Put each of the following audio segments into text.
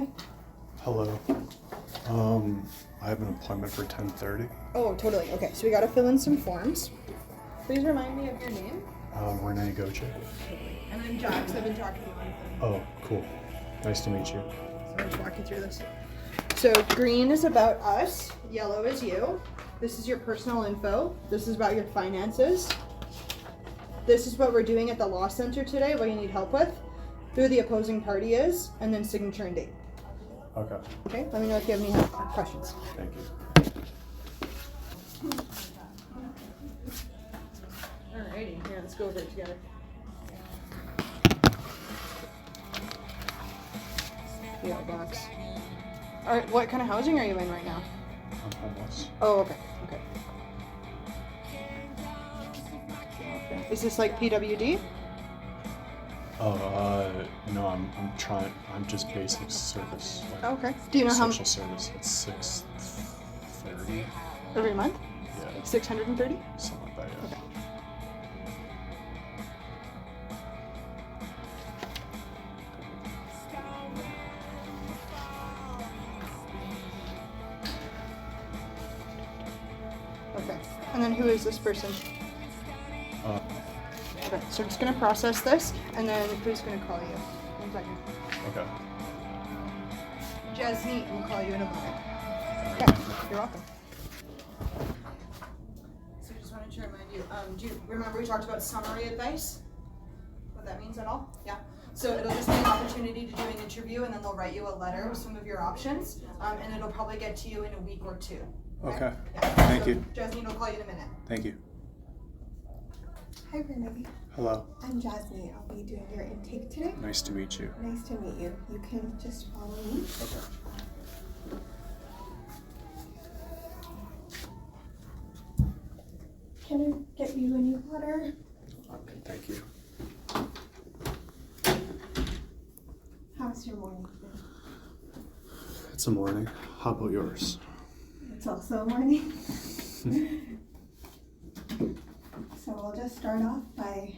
Hi. Hello. I have an appointment for 10:30. Oh, totally. Okay, so we gotta fill in some forms. Please remind me of your name. Renee Goche. Totally. And I'm Jax. I've been talking to you on the phone. Oh, cool. Nice to meet you. So I'll just walk you through this. So green is about us. Yellow is you. This is your personal info. This is about your finances. This is what we're doing at the law center today, what you need help with, who the opposing party is, and then signature and date. Okay. Okay, let me know if you have any questions. Thank you. Alrighty, here, let's go over it together. PO box. Alright, what kind of housing are you in right now? I'm homeless. Oh, okay. Is this like PWD? No, I'm just basic service. Like Okay. Do you know how social service? It's 630. every month? Yeah. 630? Something like that. Yeah. Okay. Okay. And then who is this person? Okay, so I'm just gonna process this, and then who's gonna call you? 1 second. Okay. Jasneet will call you in a moment. Okay, you're welcome. So I just wanted to remind you, do you remember we talked about summary advice? What that means at all? Yeah. So it'll just be an opportunity to do an interview, and then they'll write you a letter with some of your options, and it'll probably get to you in a week or two. Okay. Yeah. Thank So you. Jasneet will call you in a minute. Thank you. Hi Renee, Hello. I'm Jasmine. I'll be doing your intake today. Nice to meet you. Nice to meet you. You can just follow me. Okay. Can I get you any water? Okay. Thank you. How's your morning been? It's a morning. How about yours? It's also a morning. So we'll just start off by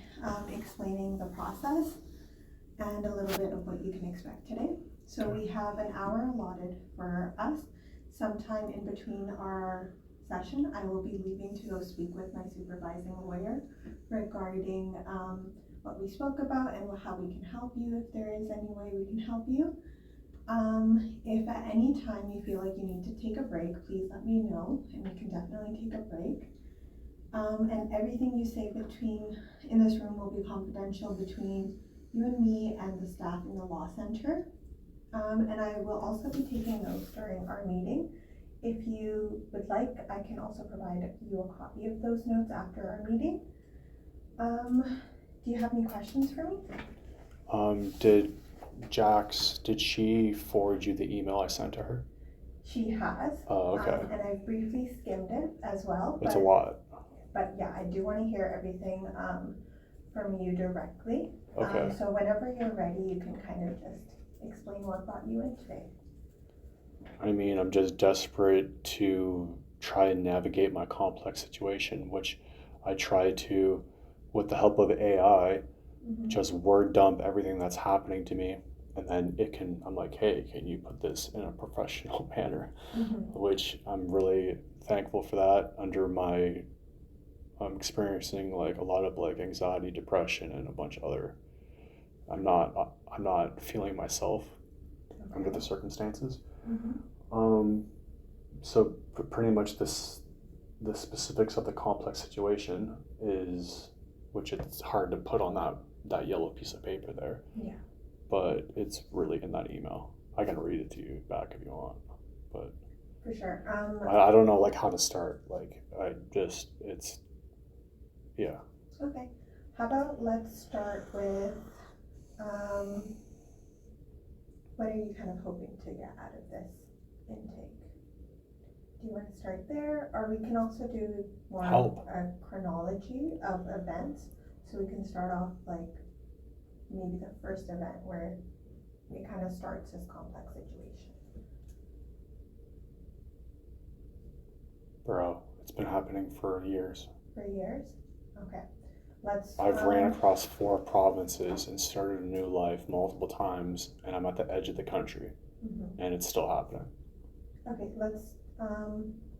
explaining the process and a little bit of what you can expect today. So we have an hour allotted for us. Sometime in between our session, I will be leaving to go speak with my supervising lawyer regarding what we spoke about and how we can help you, if there is any way we can help you. If at any time you feel like you need to take a break, please let me know, and we can definitely take a break. And everything you say in this room will be confidential between you and me and the staff in the law center. And I will also be taking notes during our meeting. If you would like, I can also provide you a copy of those notes after our meeting. Do you have any questions for me? Did she forward you the email I sent to her? She has. Oh, okay. And I briefly skimmed it as well. It's a lot. But yeah, I do want to hear everything from you directly. Okay. So whenever you're ready, you can kind of just explain what brought you in today. I mean, I'm just desperate to try and navigate my complex situation, which I try to, with the help of AI, just word dump everything that's happening to me. And then I'm like, hey, can you put this in a professional manner? Which I'm really thankful for that. I'm experiencing like a lot of like anxiety, depression, and a bunch of other. I'm not feeling myself under the circumstances. So pretty much the specifics of the complex situation is, which it's hard to put on that yellow piece of paper there. Yeah. But it's really in that email. I can read it to you back if you want, but For sure. I don't know like how to start. Like yeah. Okay. How about let's start with what are you kind of hoping to get out of this intake? Do you want to start there, or we can also do more a chronology of events, so we can start off like maybe the first event where it kind of starts this complex situation. Bro, it's been happening for years. For years? Okay. I've ran across 4 provinces and started a new life multiple times, and I'm at the edge of the country, and it's still happening. Okay,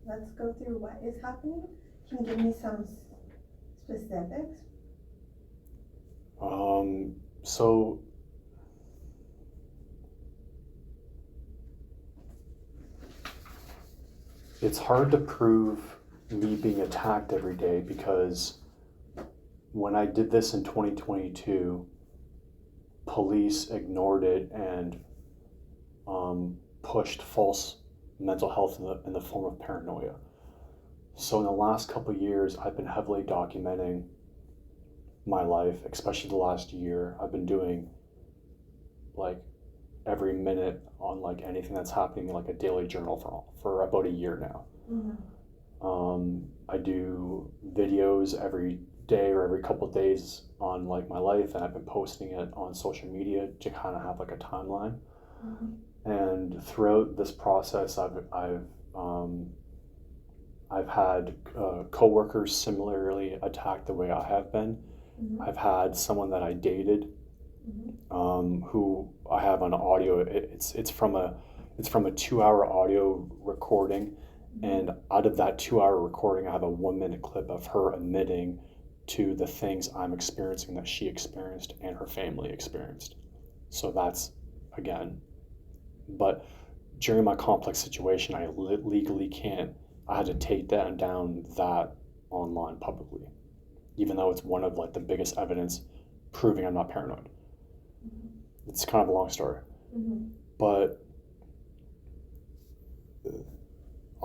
let's go through what is happening. Can you give me some specifics? So it's hard to prove me being attacked every day, because when I did this in 2022, police ignored it and pushed false mental health in the form of paranoia. So in the last couple of years, I've been heavily documenting my life, especially the last year. I've been doing like every minute on like anything that's happening, like a daily journal for about a year now. I do videos every day or every couple of days on like my life, and I've been posting it on social media to kind of have like a timeline. And throughout this process, I've had coworkers similarly attacked the way I have been. I've had someone that I dated, who I have on audio. It's from a 2-hour audio recording, and out of that 2-hour recording, I have a 1-minute clip of her admitting to the things I'm experiencing that she experienced and her family experienced. So that's, again, but during my complex situation, I legally can't. I had to take down that online publicly, even though it's one of like the biggest evidence proving I'm not paranoid. It's kind of a long story, but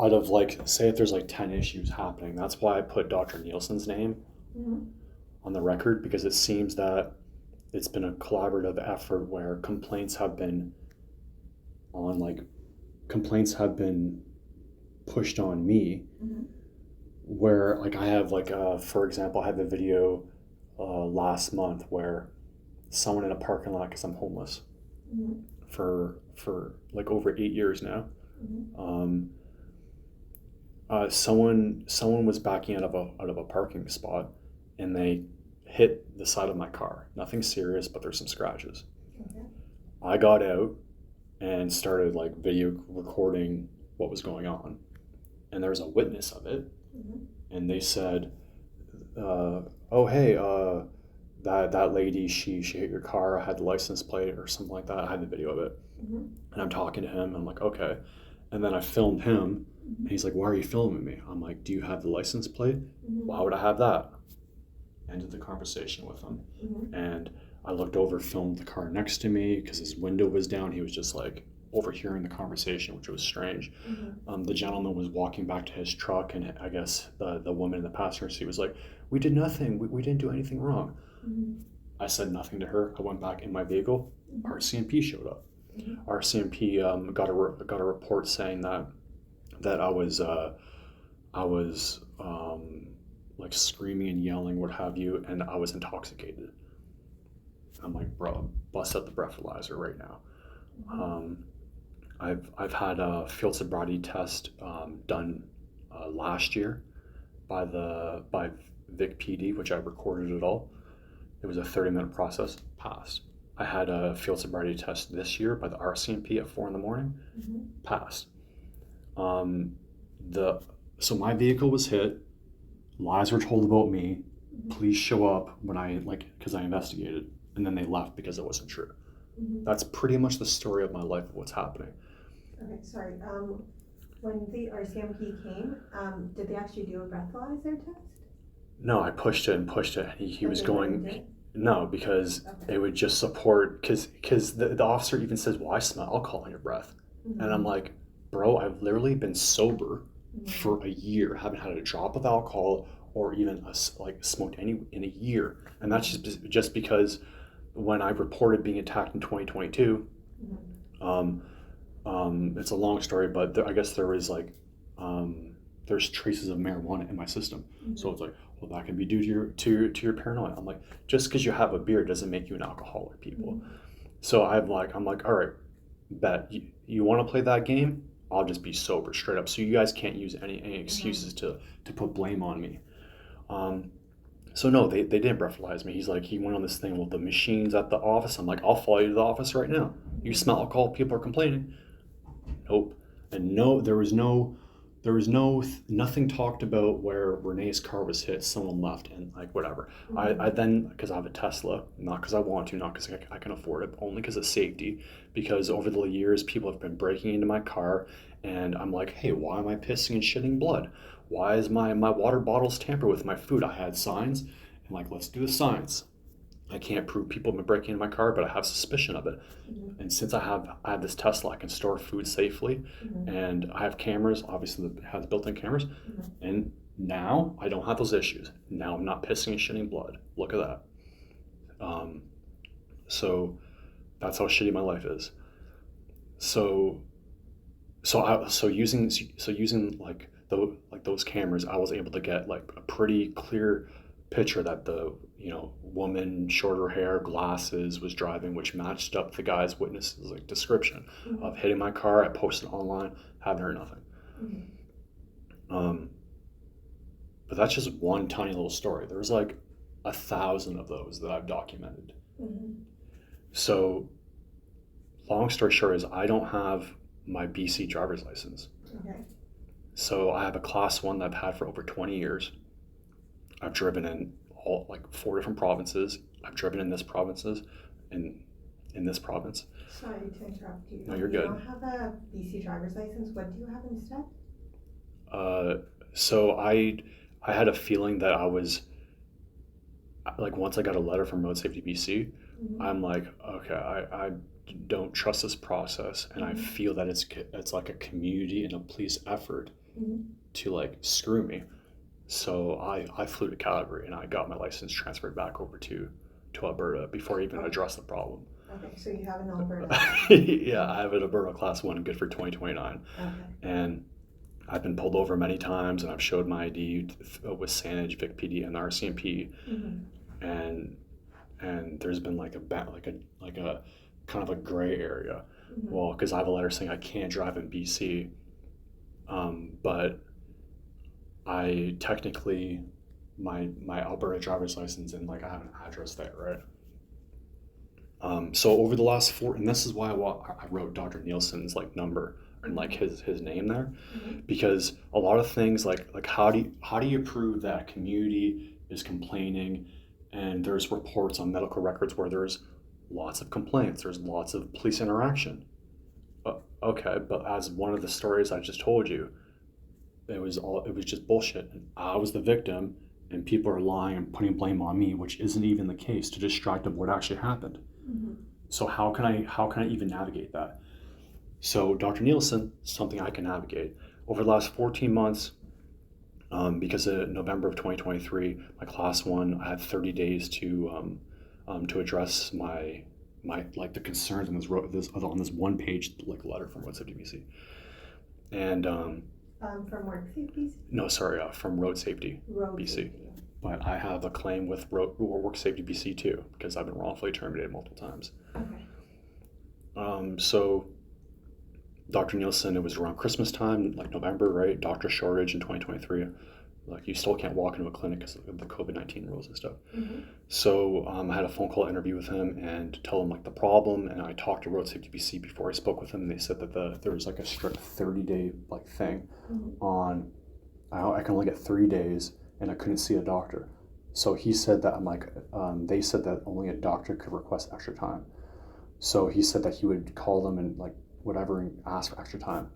out of like, say if there's like 10 issues happening, that's why I put Dr. Nielsen's name on the record, because it seems that it's been a collaborative effort where complaints have been pushed on me, where like I have like for example, I have a video last month where someone in a parking lot, because I'm homeless for like over 8 years now. Someone was backing out of a parking spot, and they hit the side of my car. Nothing serious, but there's some scratches. I got out and started like video recording what was going on, and there was a witness of it, and they said, "Oh hey, that lady, she hit your car. I had the license plate or something like that." I had the video of it, and I'm talking to him. And I'm like, okay, and then I filmed him, and he's like, "Why are you filming me?" I'm like, "Do you have the license plate?" "Why would I have that?" Ended the conversation with him, and I looked over, filmed the car next to me because his window was down. He was just like overhearing the conversation, which was strange. The gentleman was walking back to his truck, and I guess the woman in the passenger seat was like, "We did nothing. We didn't do anything wrong." I said nothing to her. I went back in my vehicle. RCMP showed up. RCMP got a report saying that I was like screaming and yelling, what have you, and I was intoxicated. I'm like, bro, bust out the breathalyzer right now. I've had a field sobriety test done last year by Vic PD, which I recorded it all. It was a 30-minute process. Passed. I had a field sobriety test this year by the RCMP at 4 a.m. Passed. So my vehicle was hit. Lies were told about me. Police show up when because I investigated, and then they left because it wasn't true. That's pretty much the story of my life of what's happening. Okay, sorry. When the RCMP came, did they actually do a breathalyzer test? No, I pushed it and pushed it. He was going, no, because it would just support, because the officer even says, "Well, I smell alcohol in your breath." And I'm like, bro, I've literally been sober for a year, haven't had a drop of alcohol or even smoked any in a year. And that's just because when I reported being attacked in 2022, it's a long story, but I guess there was there's traces of marijuana in my system. So it's like, well, that can be due to your paranoia. I'm like, just because you have a beer doesn't make you an alcoholic, people. So I'm like, all right, bet you want to play that game? I'll just be sober straight up. So you guys can't use any excuses to put blame on me. So no, they didn't breathalyze me. He's like, he went on this thing with the machines at the office. I'm like, I'll follow you to the office right now. You smell alcohol, people are complaining. Nope. And no, nothing talked about where Renee's car was hit, someone left, and like whatever. I then, because I have a Tesla, not because I want to, not because I can afford it, only because of safety, because over the years people have been breaking into my car, and I'm like, hey, why am I pissing and shitting blood? Why is my water bottles tampered with my food? I had signs, and like, let's do the signs. I can't prove people have been breaking into my car, but I have suspicion of it. And since I have this Tesla, I can store food safely, and I have cameras, obviously that has built-in cameras, and now I don't have those issues. Now I'm not pissing and shitting blood. Look at that. So that's how shitty my life is. So using like those cameras, I was able to get like a pretty clear picture that the woman, shorter hair, glasses, was driving, which matched up the guy's witness's like description of hitting my car. I posted online, haven't heard nothing. But that's just one tiny little story. There's like 1,000 of those that I've documented. So long story short is I don't have my BC driver's license. Okay. So I have a class 1 that I've had for over 20 years. I've driven in all like 4 different provinces. I've driven in this provinces, in this province. Sorry to interrupt you. No, you're You good. don't have a BC driver's license. What do you have instead? So I had a feeling that I was like, once I got a letter from Road Safety BC, I'm like, okay, I don't trust this process, and I feel that it's like a community and a police effort to like screw me. So I flew to Calgary and I got my license transferred back over to Alberta before I even addressed the problem. Okay, so you have an Alberta. Yeah, I have an Alberta class 1, good for 2029. Okay. And I've been pulled over many times, and I've showed my ID with Sanage, Vic PD, and the RCMP, and there's been like a kind of a gray area. Well, because I have a letter saying I can't drive in BC, but I technically my Alberta driver's license, and like I have an address there, right? So over the last 4, and this is why I wrote Dr. Nielsen's like number and like his name there, because a lot of things like how do you prove that a community is complaining, and there's reports on medical records where there's lots of complaints, there's lots of police interaction. Okay, but as one of the stories I just told you, it was just bullshit, and I was the victim, and people are lying and putting blame on me, which isn't even the case, to distract of what actually happened. So how can I even navigate that? So Dr. Nielsen, something I can navigate. Over the last 14 months, because in November of 2023, my class 1, I had 30 days to address my like the concerns on this one page like letter from Road Safety BC, and from Work Safety? no, sorry, from Road Safety BC. Safety. But I have a claim with Work Safety BC too, because I've been wrongfully terminated multiple times. Okay. So Dr. Nielsen, it was around Christmas time, like November, right? Doctor shortage in 2023. Like you still can't walk into a clinic because of the COVID-19 rules and stuff. So I had a phone call interview with him and tell him like the problem, and I talked to Road Safety BC before I spoke with him, and they said that there was like a strict 30-day like thing on I can only get 3 days, and I couldn't see a doctor. So he said that they said that only a doctor could request extra time. So he said that he would call them and like whatever and ask for extra time.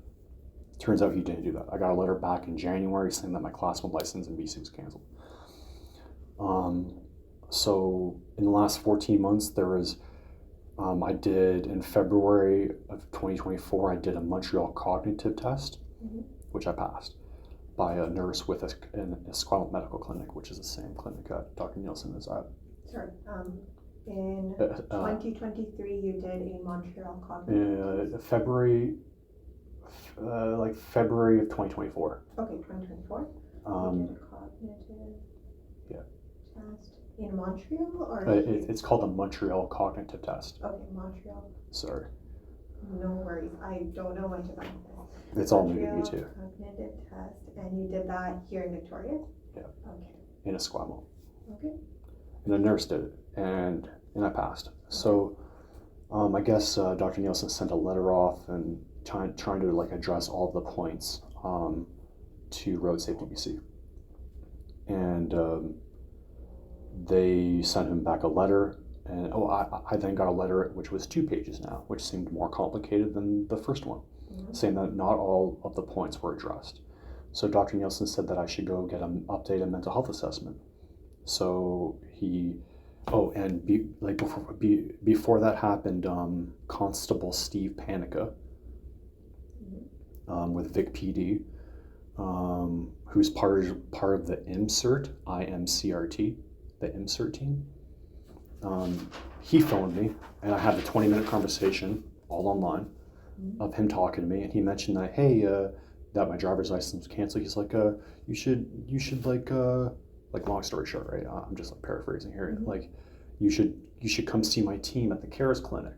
Turns out he didn't do that. I got a letter back in January saying that my class 1 license in BC was canceled. So in the last 14 months, there was, I did in February of 2024, I did a Montreal cognitive test, which I passed by a nurse with in Esquimalt Medical Clinic, which is the same clinic that Dr. Nielsen is at. Sorry. In 2023, you did a Montreal cognitive test? February of 2024. Okay, 2024. You did a cognitive test in Montreal, or it's called the Montreal cognitive test. Okay, Montreal. Sorry. No worries. I don't know much about this. It's all new to me Montreal too. Cognitive test, and you did that here in Victoria? Yeah. Okay. In Esquimalt. Okay. And a nurse did it, and I passed. So I guess Dr. Nielsen sent a letter off and trying to like address all the points to Road Safety BC, and they sent him back a letter. And I then got a letter which was 2 pages now, which seemed more complicated than the first one, saying that not all of the points were addressed. So Dr. Nielsen said that I should go get an updated mental health assessment. So before that happened, Constable Steve Panica with Vic PD, who's part of the IMCRT, the IMCRT team. He phoned me, and I had a 20-minute conversation all online of him talking to me, and he mentioned that, hey, that my driver's license was canceled. He's like, you should like long story short, right? I'm just like paraphrasing here. Like, you should come see my team at the CARES clinic.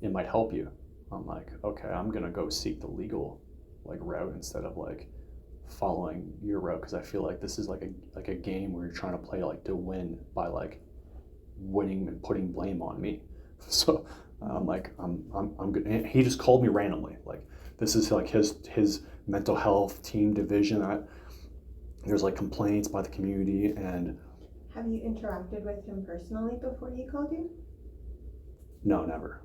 It might help you. I'm like, okay, I'm gonna go seek the legal like route instead of like following your route, because I feel like this is like a game where you're trying to play like to win by like winning and putting blame on me. So I'm like, I'm good. And he just called me randomly. Like, this is like his mental health team division. There's like complaints by the community. And have you interacted with him personally before he called you? No, never.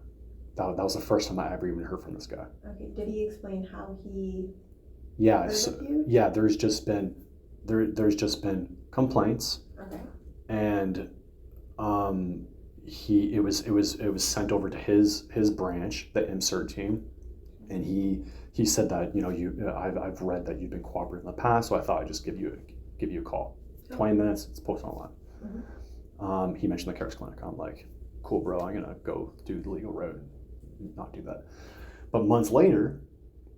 That was the first time I ever even heard from this guy. Okay. Did he explain how he heard of you? Yeah, there's just been complaints. Okay. And it was sent over to his branch, the IMCERT team, and he said that, I've read that you've been cooperative in the past, so I thought I'd just give you a call. 20 minutes, it's posted online. He mentioned the CARES clinic. I'm like, cool, bro, I'm gonna go do the legal road and not do that. But months later,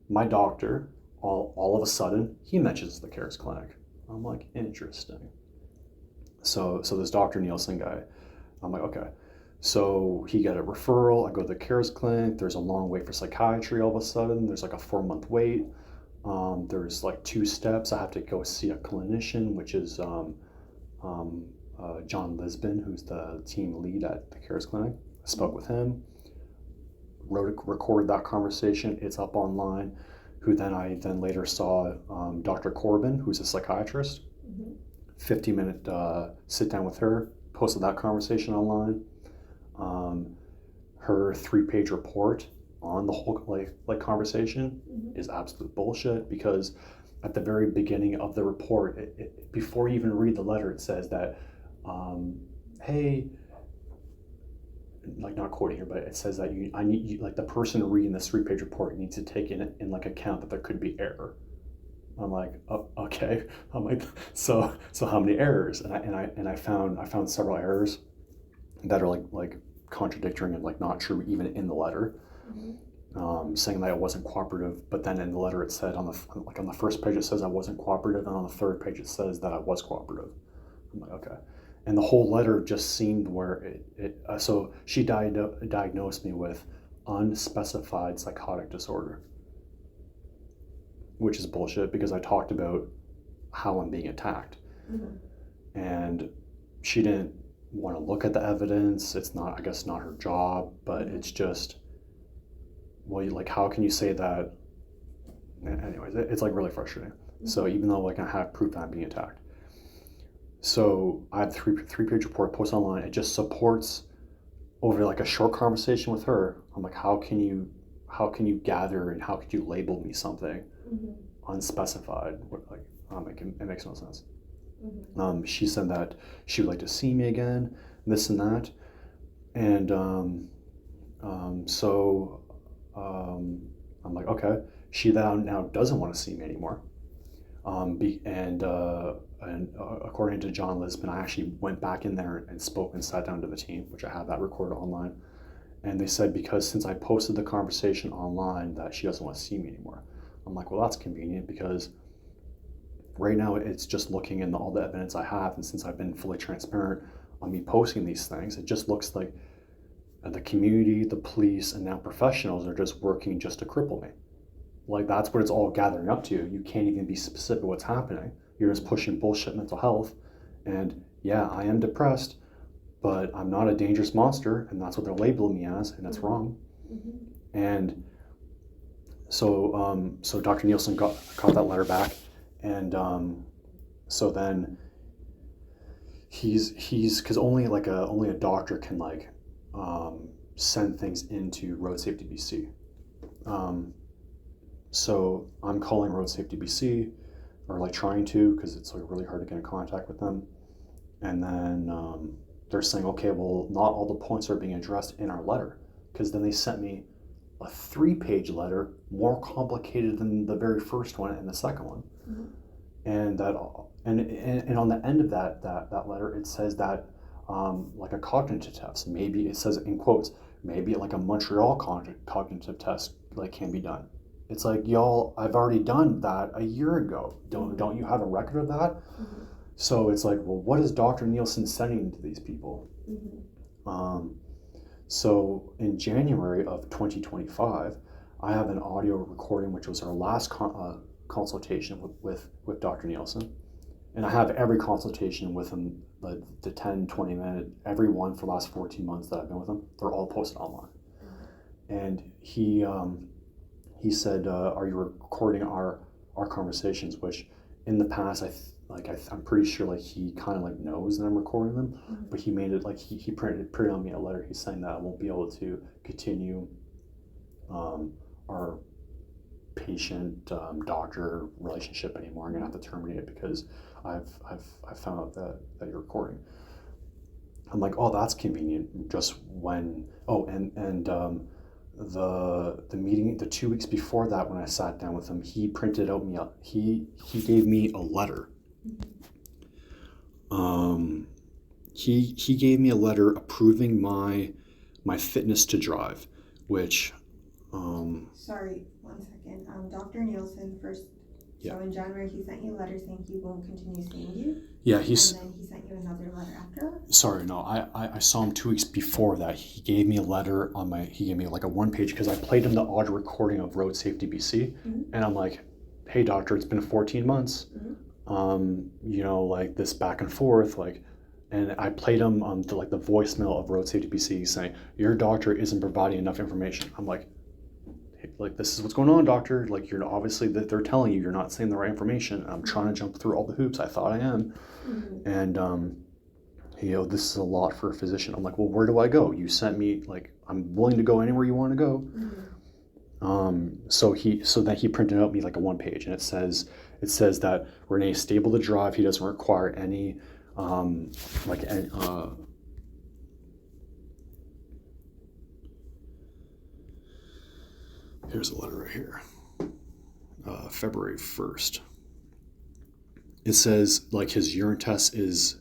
my doctor, all of a sudden, he mentions the CARES clinic. I'm like, interesting. So this Dr. Nielsen guy, I'm like, okay. So he got a referral. I go to the CARES clinic. There's a long wait for psychiatry all of a sudden. There's like a 4-month wait. There's like 2 steps. I have to go see a clinician, which is John Lisbon, who's the team lead at the CARES clinic. I spoke with him, recorded that conversation. It's up online. I later saw Dr. Corbin, who's a psychiatrist. 50-minute sit down with her, posted that conversation online. Her 3-page report on the whole conversation is absolute bullshit, because at the very beginning of the report, before you even read the letter, it says that, hey, like, not quoting here, but it says that the person reading this 3-page report needs to take in like account that there could be error. I'm like, oh, okay. I'm like, so how many errors? And I found several errors that are like contradictory and like not true even in the letter, saying that I wasn't cooperative. But then in the letter it said on the first page it says I wasn't cooperative, and on the 3rd page it says that I was cooperative. I'm like, okay. And the whole letter just seemed where so she diagnosed me with unspecified psychotic disorder, which is bullshit, because I talked about how I'm being attacked. And she didn't want to look at the evidence. It's not, I guess, not her job, but it's just, well, like, how can you say that? Anyways, it's like really frustrating. So even though like I have proof that I'm being attacked. So I have 3-page report posted online. It just supports over like a short conversation with her. I'm like, how can you gather and how could you label me something unspecified? It makes no sense. She said that she would like to see me again, this and that, and I'm like, okay. She now doesn't want to see me anymore, and according to John Lisbon, I actually went back in there and spoke and sat down to the team, which I have that recorded online, and they said because since I posted the conversation online that she doesn't want to see me anymore. I'm like, well, that's convenient, because right now it's just looking in all the evidence I have, and since I've been fully transparent on me posting these things, it just looks like the community, the police, and now professionals are just working just to cripple me. Like, that's what it's all gathering up to. You can't even be specific what's happening. You're just pushing bullshit mental health, and yeah, I am depressed, but I'm not a dangerous monster, and that's what they're labeling me as, and that's wrong. And so Dr. Nielsen got that letter back, and so then he's because only a doctor can send things into Road Safety BC. So I'm calling Road Safety BC, or trying to, because it's really hard to get in contact with them. And then they're saying, okay, well, not all the points are being addressed in our letter, because then they sent me a 3-page letter, more complicated than the very first one and the second one. And that and on the end of that letter, it says that a cognitive test, maybe it says in quotes, maybe a Montreal cognitive test can be done. It's like, y'all, I've already done that a year ago. Don't you have a record of that? So it's like, well, what is Dr. Nielsen sending to these people? So in January of 2025, I have an audio recording, which was our last consultation with Dr. Nielsen. And I have every consultation with him, the 10, 20 minute, every one for the last 14 months that I've been with him. They're all posted online. And he said, are you recording our conversations? Which in the past, I'm pretty sure he kind of knows that I'm recording them, but he made it he printed on me a letter. He's saying that I won't be able to continue our patient doctor relationship anymore. I'm gonna have to terminate it because I've found out that you're recording. I'm like, oh, that's convenient. Just when the meeting, the 2 weeks before that, when I sat down with him, he printed out he gave me a letter. He gave me a letter approving my fitness to drive, which Sorry, 1 second. Dr. Nielsen first. Yeah. So in January he sent you a letter saying he won't continue seeing you. Yeah, and then he sent you another letter after. Sorry, no, I saw him 2 weeks before that. He gave me a letter he gave me a 1-page, because I played him the audio recording of Road Safety BC, and I'm like, hey doctor, it's been 14 months. This back and forth, and I played him the voicemail of Road Safety BC saying, your doctor isn't providing enough information. I'm like, this is what's going on, doctor. You're obviously, that they're telling you you're not saying the right information. I'm trying to jump through all the hoops I thought I am. And this is a lot for a physician. I'm like, well, where do I go? You sent me, I'm willing to go anywhere you want to go. So then he printed out me a 1-page, and it says that Renee's stable to drive. He doesn't require any here's a letter right here. February 1st. It says his urine test is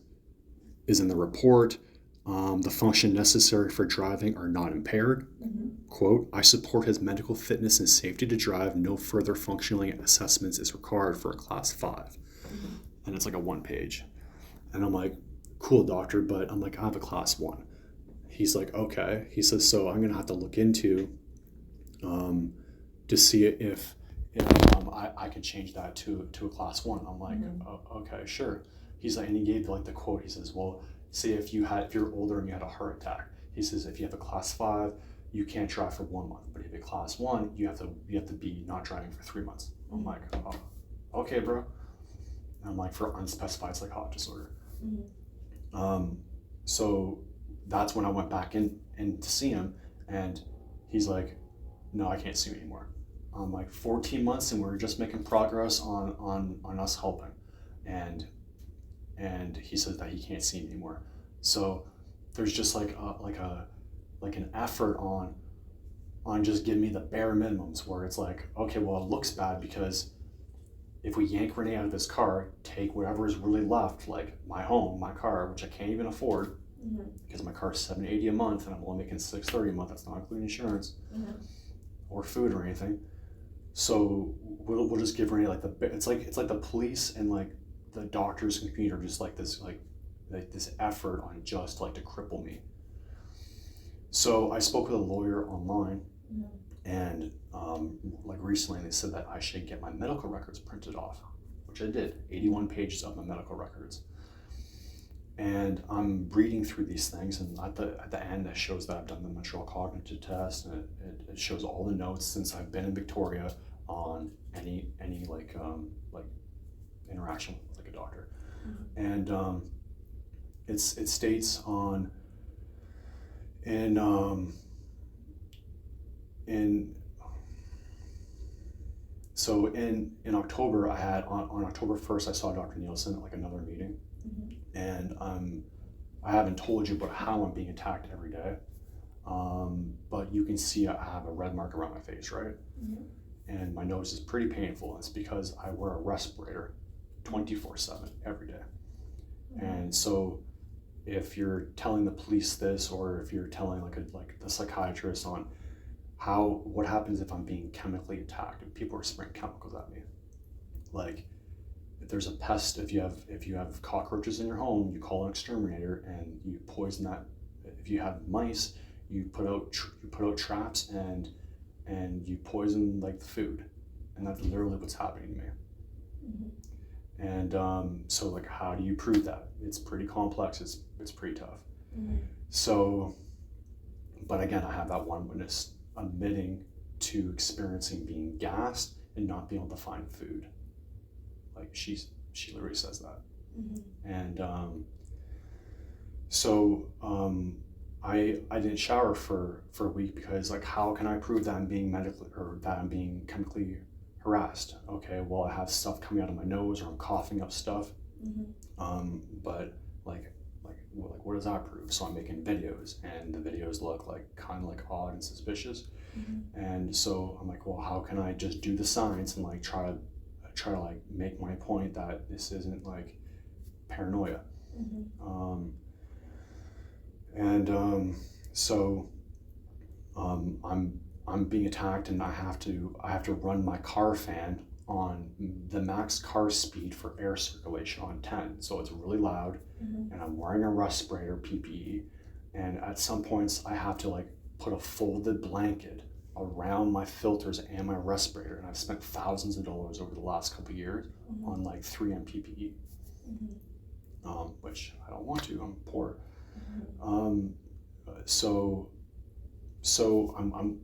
in the report. The function necessary for driving are not impaired. Quote, I support his medical fitness and safety to drive. No further functioning assessments is required for a class 5. And it's a 1-page. And I'm like, cool, doctor, but I'm like, I have a class 1. He's like, okay. He says, so I'm going to have to look into to see if I can change that to a class 1. I'm like, oh, okay, sure. He's like, and he gave the quote. He says, well, say if you're older and you had a heart attack. He says, if you have a class 5, you can't drive for 1 month. But if you have a class 1, you have to be not driving for 3 months. I'm like, oh, okay, bro. And I'm like, for unspecified psychotic disorder. So that's when I went back in to see him, and he's like, no, I can't see you anymore. I'm like, 14 months and we're just making progress on us helping. And he says that he can't see me anymore. So there's just an effort on just giving me the bare minimums, where it's like, okay, well, it looks bad because if we yank Renee out of this car, take whatever is really left, like my home, my car, which I can't even afford, because my car is $780 a month and I'm only making $630 a month. That's not including insurance or food or anything. So we'll just give Renee it's like the police and the doctors and community are just this effort on just to cripple me. So I spoke with a lawyer online, and recently they said that I should get my medical records printed off, which I did, 81 pages of my medical records. And I'm reading through these things, and at the end, it shows that I've done the Montreal Cognitive Test, and it shows all the notes since I've been in Victoria on any like interaction with like a doctor, and it states on in so in October, I had on October 1st, I saw Dr. Nielsen at like another meeting, and I haven't told you about how I'm being attacked every day, but you can see I have a red mark around my face, right? And my nose is pretty painful. It's because I wear a respirator 24/7 every day. And so if you're telling the police this, or if you're telling like the psychiatrist on what happens if I'm being chemically attacked, if people are spraying chemicals at me, like if there's a pest, if you have cockroaches in your home, you call an exterminator and you poison that. If you have mice, you put out traps and you poison like the food, and that's literally what's happening to me. And so like, how do you prove that? It's pretty complex. It's pretty tough. So, but again, I have that one witness admitting to experiencing being gassed and not being able to find food. Like she literally says that. And so I didn't shower for a week because like, how can I prove that I'm being chemically harassed? Okay, well, I have stuff coming out of my nose, or I'm coughing up stuff. But like what does that prove? So I'm making videos, and the videos look like kind of like odd and suspicious. And so I'm like, well, how can I just do the science and like try to like make my point that this isn't like paranoia. So I'm being attacked, and I have to run my car fan on the max car speed for air circulation on 10, so it's really loud. And I'm wearing a respirator PPE, and at some points I have to like put a folded blanket around my filters and my respirator, and I've spent thousands of dollars over the last couple of years on like 3M PPE, which I don't want to. I'm poor. So I'm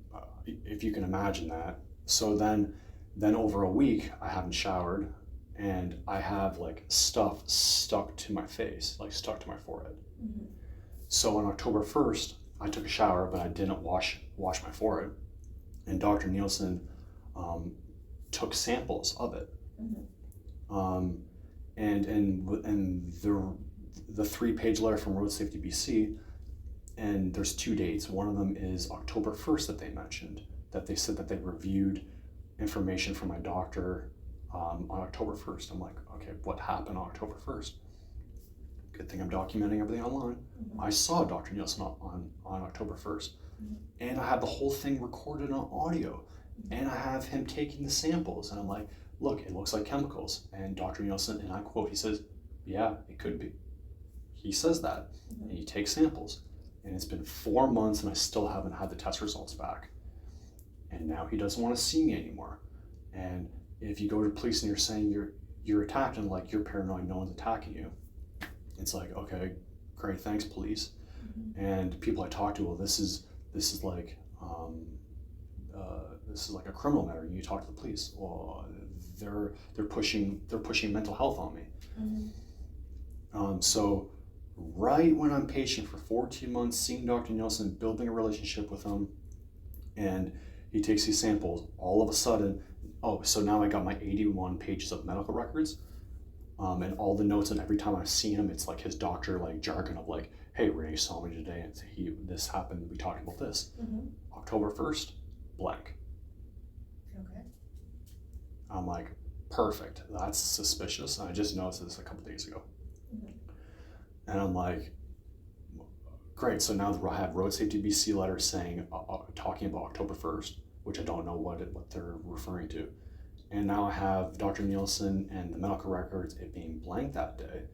if you can imagine that. So then over a week I haven't showered, and I have like stuff stuck to my face, like stuck to my forehead. So on October 1st, I took a shower, but I didn't wash my forehead, and Dr. Nielsen took samples of it. And the 3-page letter from Road Safety BC, and there's 2 dates. One of them is October 1st that they mentioned, that they said that they reviewed information from my doctor on October 1st. I'm like, okay, what happened on October 1st? Good thing I'm documenting everything online. I saw Dr. Nielsen on October 1st, and I have the whole thing recorded on audio, and I have him taking the samples, and I'm like, look, it looks like chemicals. And Dr. Nielsen, and I quote, he says, yeah, it could be. He says that, and he takes samples, and it's been 4 months, and I still haven't had the test results back. And now he doesn't want to see me anymore. And if you go to the police and you're saying you're attacked, and like, you're paranoid, no one's attacking you, it's like, okay, great, thanks, police. And people I talk to, well, this is like a criminal matter. You talk to the police. Well, they're pushing mental health on me. So right when I'm patient for 14 months, seeing Dr. Nielsen, building a relationship with him, and he takes these samples, all of a sudden, so now I got my 81 pages of medical records, and all the notes, and every time I've seen him, it's like his doctor like jargon of like, hey, Renee saw me today, and this happened, we talked about this. October 1st, blank. Okay. I'm like, perfect, that's suspicious. And I just noticed this a couple days ago. And I'm like, great, so now I have Road Safety BC letters saying, talking about October 1st, which I don't know what they're referring to. And now I have Dr. Nielsen and the medical records, it being blank that day.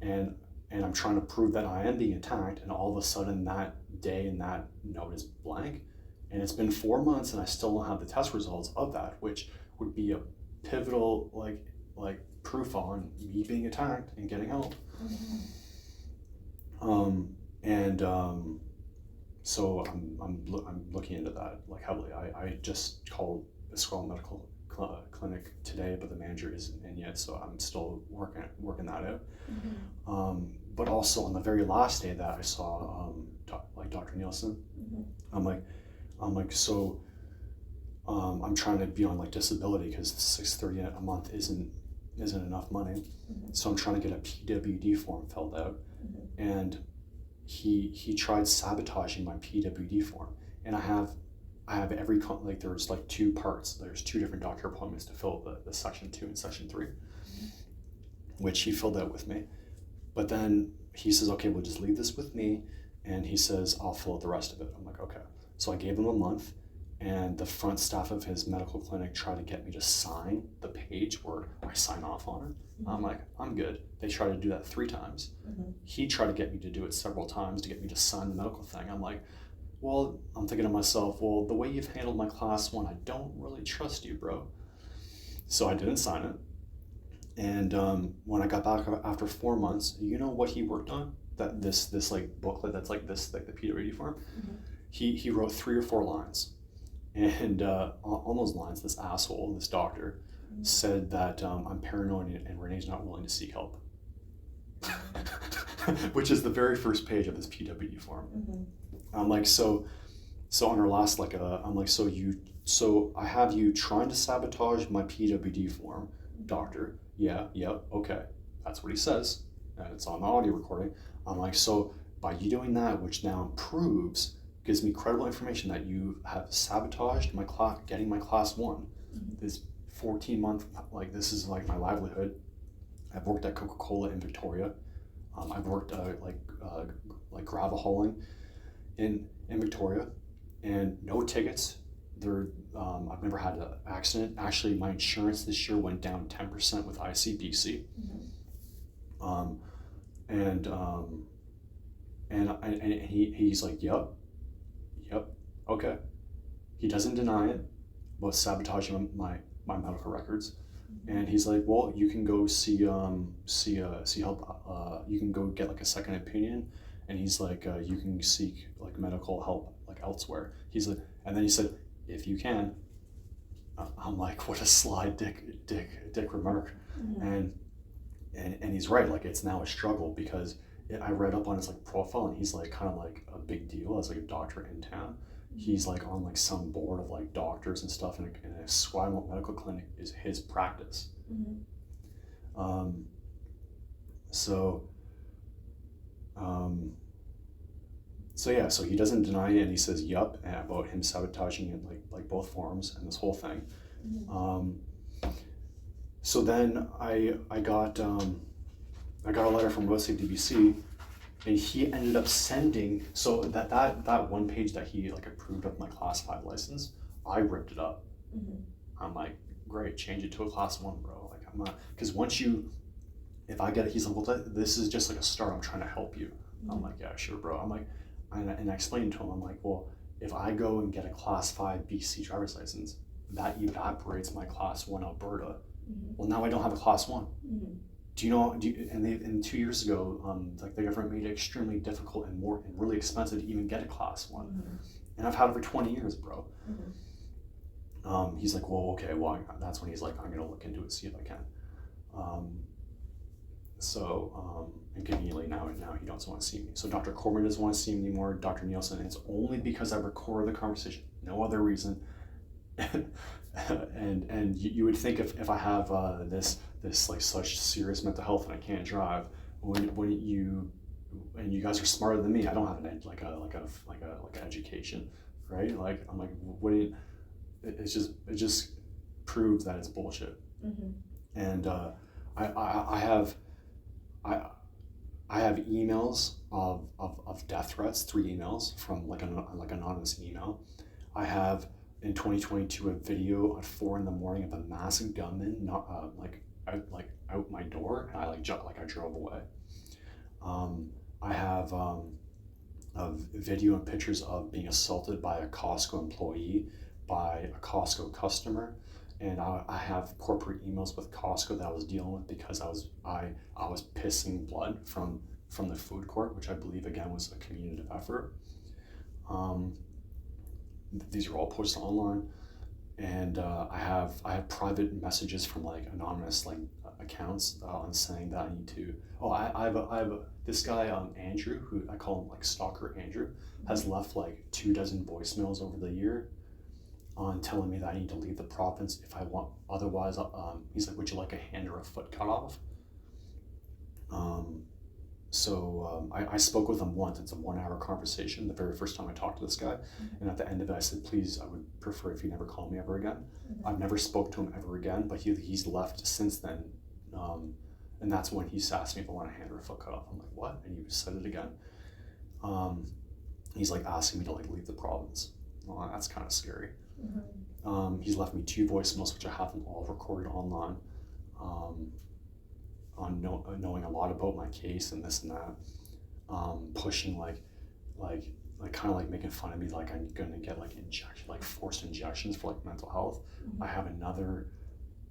And I'm trying to prove that I am being attacked, and all of a sudden that day and that note is blank. And it's been 4 months, and I still don't have the test results of that, which would be a pivotal like proof on me being attacked and getting help. And so I'm looking into that like heavily. I just called the Scroll Medical Clinic today, but the manager isn't in yet, so I'm still working that out. But also on the very last day that I saw like Dr. Nielsen, I'm like so I'm trying to be on like disability because $630 a month isn't enough money. So I'm trying to get a PWD form filled out, and he tried sabotaging my PWD form, and I have every like there's like two parts. There's two different doctor appointments to fill the section 2 and section 3, which he filled out with me. But then he says, okay, we'll just leave this with me, and he says I'll fill out the rest of it. I'm like, okay. So I gave him a month, and the front staff of his medical clinic tried to get me to sign the page where I sign off on it. I'm like, I'm good. They tried to do that 3 times. He tried to get me to do it several times to get me to sign the medical thing. I'm like, well, I'm thinking to myself, well, the way you've handled my class 1, I don't really trust you, bro. So I didn't sign it. And when I got back after 4 months, you know what he worked on? That this like booklet that's like this, like the PWD form. He wrote 3 or 4 lines. And on those lines, this asshole, this doctor, said that I'm paranoid and Renee's not willing to seek help. Which is the very first page of this PWD form. I'm like, so on our last like I'm like, so I have you trying to sabotage my PWD form, doctor. Yeah, okay. That's what he says. And it's on the audio recording. I'm like, so by you doing that, which now proves, gives me credible information that you have sabotaged my class, getting my class 1. This 14-month, like this is like my livelihood. I've worked at Coca-Cola in Victoria. I've worked like gravel hauling in Victoria, and no tickets. I've never had an accident. Actually, my insurance this year went down 10% with ICBC. And he's like, yep, okay. He doesn't deny it about sabotaging my medical records. And he's like, well, you can go see help. You can go get like a second opinion. And he's like, you can seek like medical help like elsewhere. He's like, and then he said, if you can. I'm like, what a sly dick remark. And he's right. Like it's now a struggle because I read up on his like profile, and he's like kind of like a big deal as like a doctor in town. He's like on like some board of like doctors and stuff, and a Squamont Medical Clinic is his practice. So he doesn't deny it, and he says yup about him sabotaging it like both forms and this whole thing. So then I got a letter from Road Safety BC, and he ended up sending, so that one page that he like approved of my class 5 license, I ripped it up. I'm like, great, change it to a class 1, bro. Like I'm not, because if I get it, he's like, well, this is just like a start. I'm trying to help you. I'm like, yeah, sure, bro. I'm like, and I explained to him, I'm like, well, if I go and get a class 5 BC driver's license, that evaporates my class 1 Alberta. Well, now I don't have a class 1. Do you know? And 2 years ago, like the government made it extremely difficult and really expensive to even get a class 1. And I've had it for 20 years, bro. He's like, well, okay, well, that's when he's like, I'm gonna look into it, see if I can. And conveniently now he doesn't want to see me. So Dr. Corbin doesn't want to see me anymore. Dr. Nielsen, it's only because I recorded the conversation, no other reason. and you would think if I have this like such serious mental health and I can't drive, when you guys are smarter than me, I don't have like an education, right? Like I'm like, what do you? It just proves that it's bullshit. And I have emails of death threats, 3 emails from like an anonymous email. I have in 2022 a video at 4 a.m. of a massive gunman not out my door, and I drove away. I have a video and pictures of being assaulted by a Costco employee, by a Costco customer, and I have corporate emails with Costco that I was dealing with because I was pissing blood from from the food court, which I believe again was a community effort. These are all posted online, and I have private messages from like anonymous like accounts on saying that I need to. Oh, I have this guy Andrew, who I call him like Stalker Andrew, has left like 24 voicemails over the year on telling me that I need to leave the province if I want. Otherwise, he's like, would you like a hand or a foot cut off? I spoke with him once. It's a 1 hour conversation, the very first time I talked to this guy. And at the end of it, I said, please, I would prefer if you never call me ever again. I've never spoke to him ever again, but he's left since then. And that's when he asked me if I want a hand or a foot cut off. I'm like, what? And he said it again. He's like asking me to like leave the province. Well, that's kind of scary. He's left me 2 voicemails, which I have them all recorded online, on knowing a lot about my case and this and that, pushing like kind of like making fun of me, like I'm gonna get like forced injections for like mental health. I have another,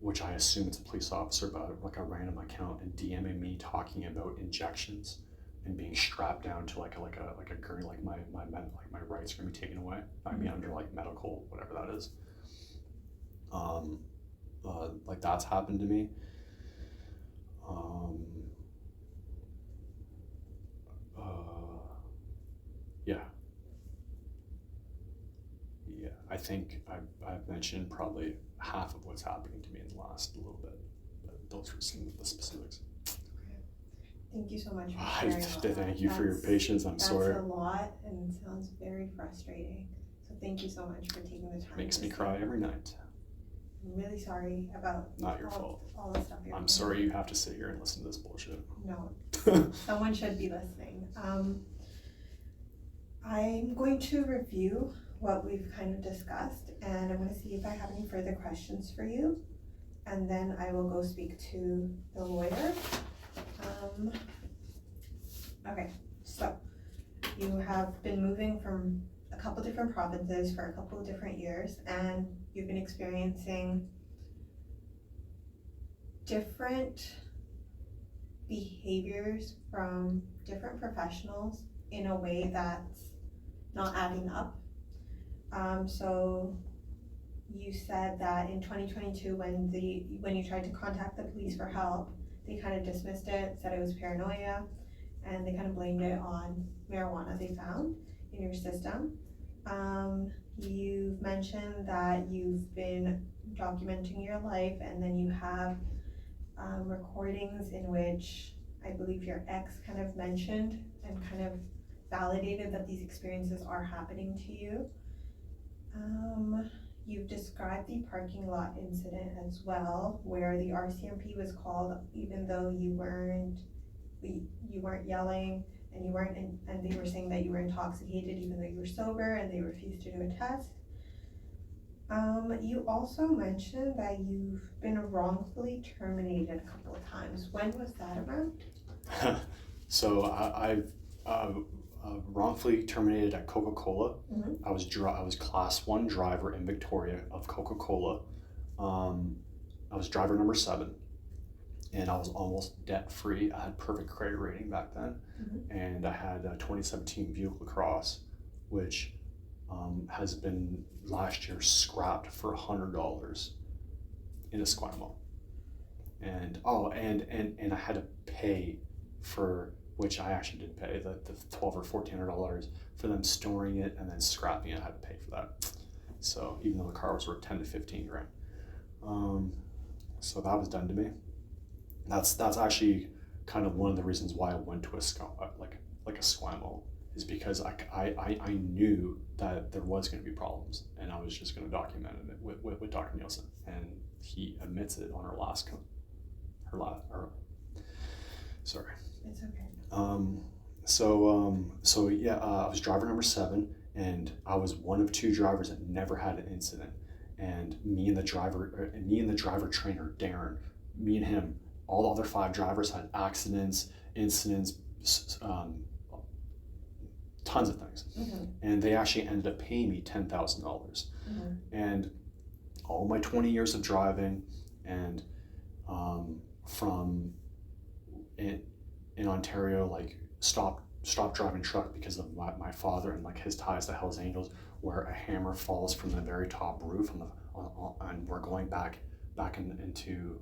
which I assume it's a police officer, but like a random account, and DMing me talking about injections and being strapped down to like a gurney, like my rights are gonna be taken away. I mean, under like medical, whatever that is. Like that's happened to me. I think I've mentioned probably half of what's happening to me in the last little bit, but those were some of the specifics. Thank you so much for sharing. Thank you for your patience. I'm sorry. That's a lot and sounds very frustrating. So thank you so much for taking the time. Makes me cry every night. I'm really sorry about Not your fault. All the stuff you're I'm sorry you have to sit here and listen to this bullshit. No, someone should be listening. I'm going to review what we've kind of discussed, and I'm going to see if I have any further questions for you, and then I will go speak to the lawyer. Okay, so you have been moving from a couple different provinces for a couple of different years, and you've been experiencing different behaviors from different professionals in a way that's not adding up. So you said that in 2022, when you tried to contact the police for help, they kind of dismissed it, said it was paranoia, and they kind of blamed it on marijuana they found in your system. You've mentioned that you've been documenting your life, and then you have recordings in which I believe your ex kind of mentioned and kind of validated that these experiences are happening to you. You've described the parking lot incident as well, where the RCMP was called even though you weren't yelling, and you weren't, and they were saying that you were intoxicated even though you were sober, and they refused to do a test. You also mentioned that you've been wrongfully terminated a couple of times. When was that around? So I've wrongfully terminated at Coca-Cola. I was class 1 driver in Victoria of Coca-Cola. I was driver number 7, and I was almost debt free. I had perfect credit rating back then, and I had a 2017 Buick LaCrosse, which has been last year scrapped for $100 in Esquimalt. And I had to pay for, which I actually didn't pay, the $1,200 or $1,400 for them storing it and then scrapping it. I had to pay for that. So even though the car was worth 10 to 15 grand. So that was done to me. That's actually kind of one of the reasons why I went to a Esquimalt, is because I knew that there was going to be problems, and I was just going to document it with Dr. Nielsen, and he admits it on sorry. It's okay. I was driver number 7, and I was one of 2 drivers that never had an incident. And me and the driver trainer, Darren, me and him, all the other 5 drivers had accidents, incidents, tons of things. And they actually ended up paying me $10,000. And all my 20 years of driving, and from in Ontario, like stopped driving truck because of my father and like his ties to Hell's Angels, where a hammer falls from the very top roof and we're going back into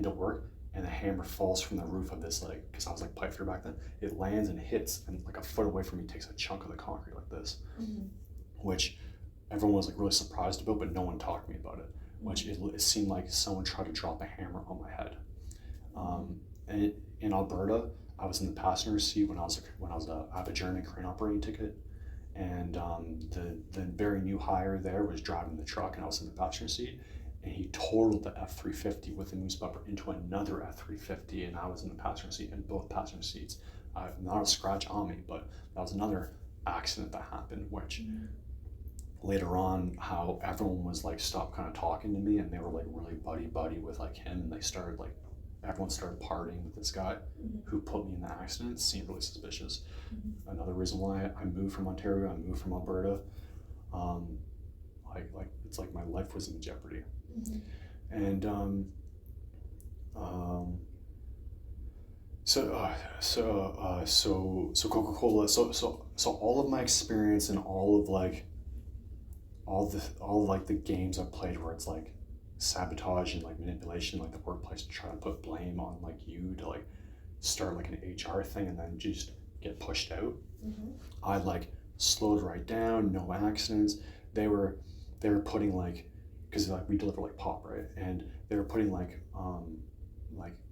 work, and the hammer falls from the roof of this, like, because I was like pipe fitter back then, it lands and hits, and like a foot away from me takes a chunk of the concrete like this, which everyone was like really surprised about, but no one talked to me about it, which it seemed like someone tried to drop a hammer on my head. And in Alberta, I was in the passenger seat when I have a journeyman crane operating ticket, and the very new hire there was driving the truck, and I was in the passenger seat, and he totaled the F-350 with the moose bumper into another F-350, and I was in the passenger seat in both passenger seats. Not a scratch on me, but that was another accident that happened, which later on, how everyone was like stopped kind of talking to me, and they were like really buddy with like him, and they started like, everyone started partying with this guy who put me in the accident. It seemed really suspicious. Another reason why I moved from Ontario, I moved from Alberta, like it's like my life was in jeopardy. And so Coca-Cola, so all of my experience and all of the games I've played where it's like sabotage and like manipulation, like the workplace, to try to put blame on like you to like start like an HR thing and then just get pushed out. I like slowed right down, no accidents. They were putting like, because like we deliver like pop, right, and they were putting like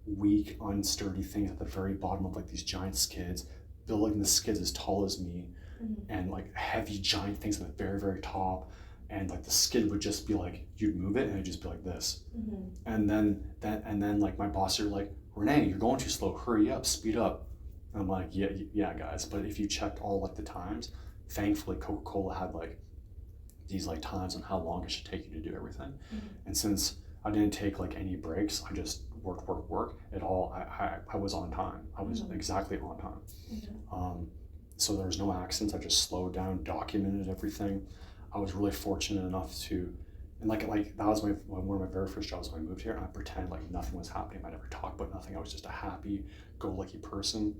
weak, unsturdy things at the very bottom of like these giant skids, building the skids as tall as me, and like heavy giant things at the very, very top, and like the skid would just be like, you'd move it and it'd just be like this, and then like my boss are like, Renee, you're going too slow, hurry up, speed up. And I'm like, yeah guys, but if you checked all like the times, thankfully Coca-Cola had like these like times on how long it should take you to do everything. And since I didn't take like any breaks, I just work it all. I was on time. I was exactly on time. So there was no accidents. I just slowed down, documented everything. I was really fortunate enough to, and like that was one of my very first jobs when I moved here, and I pretended like nothing was happening. I never talked about nothing. I was just a happy go lucky person.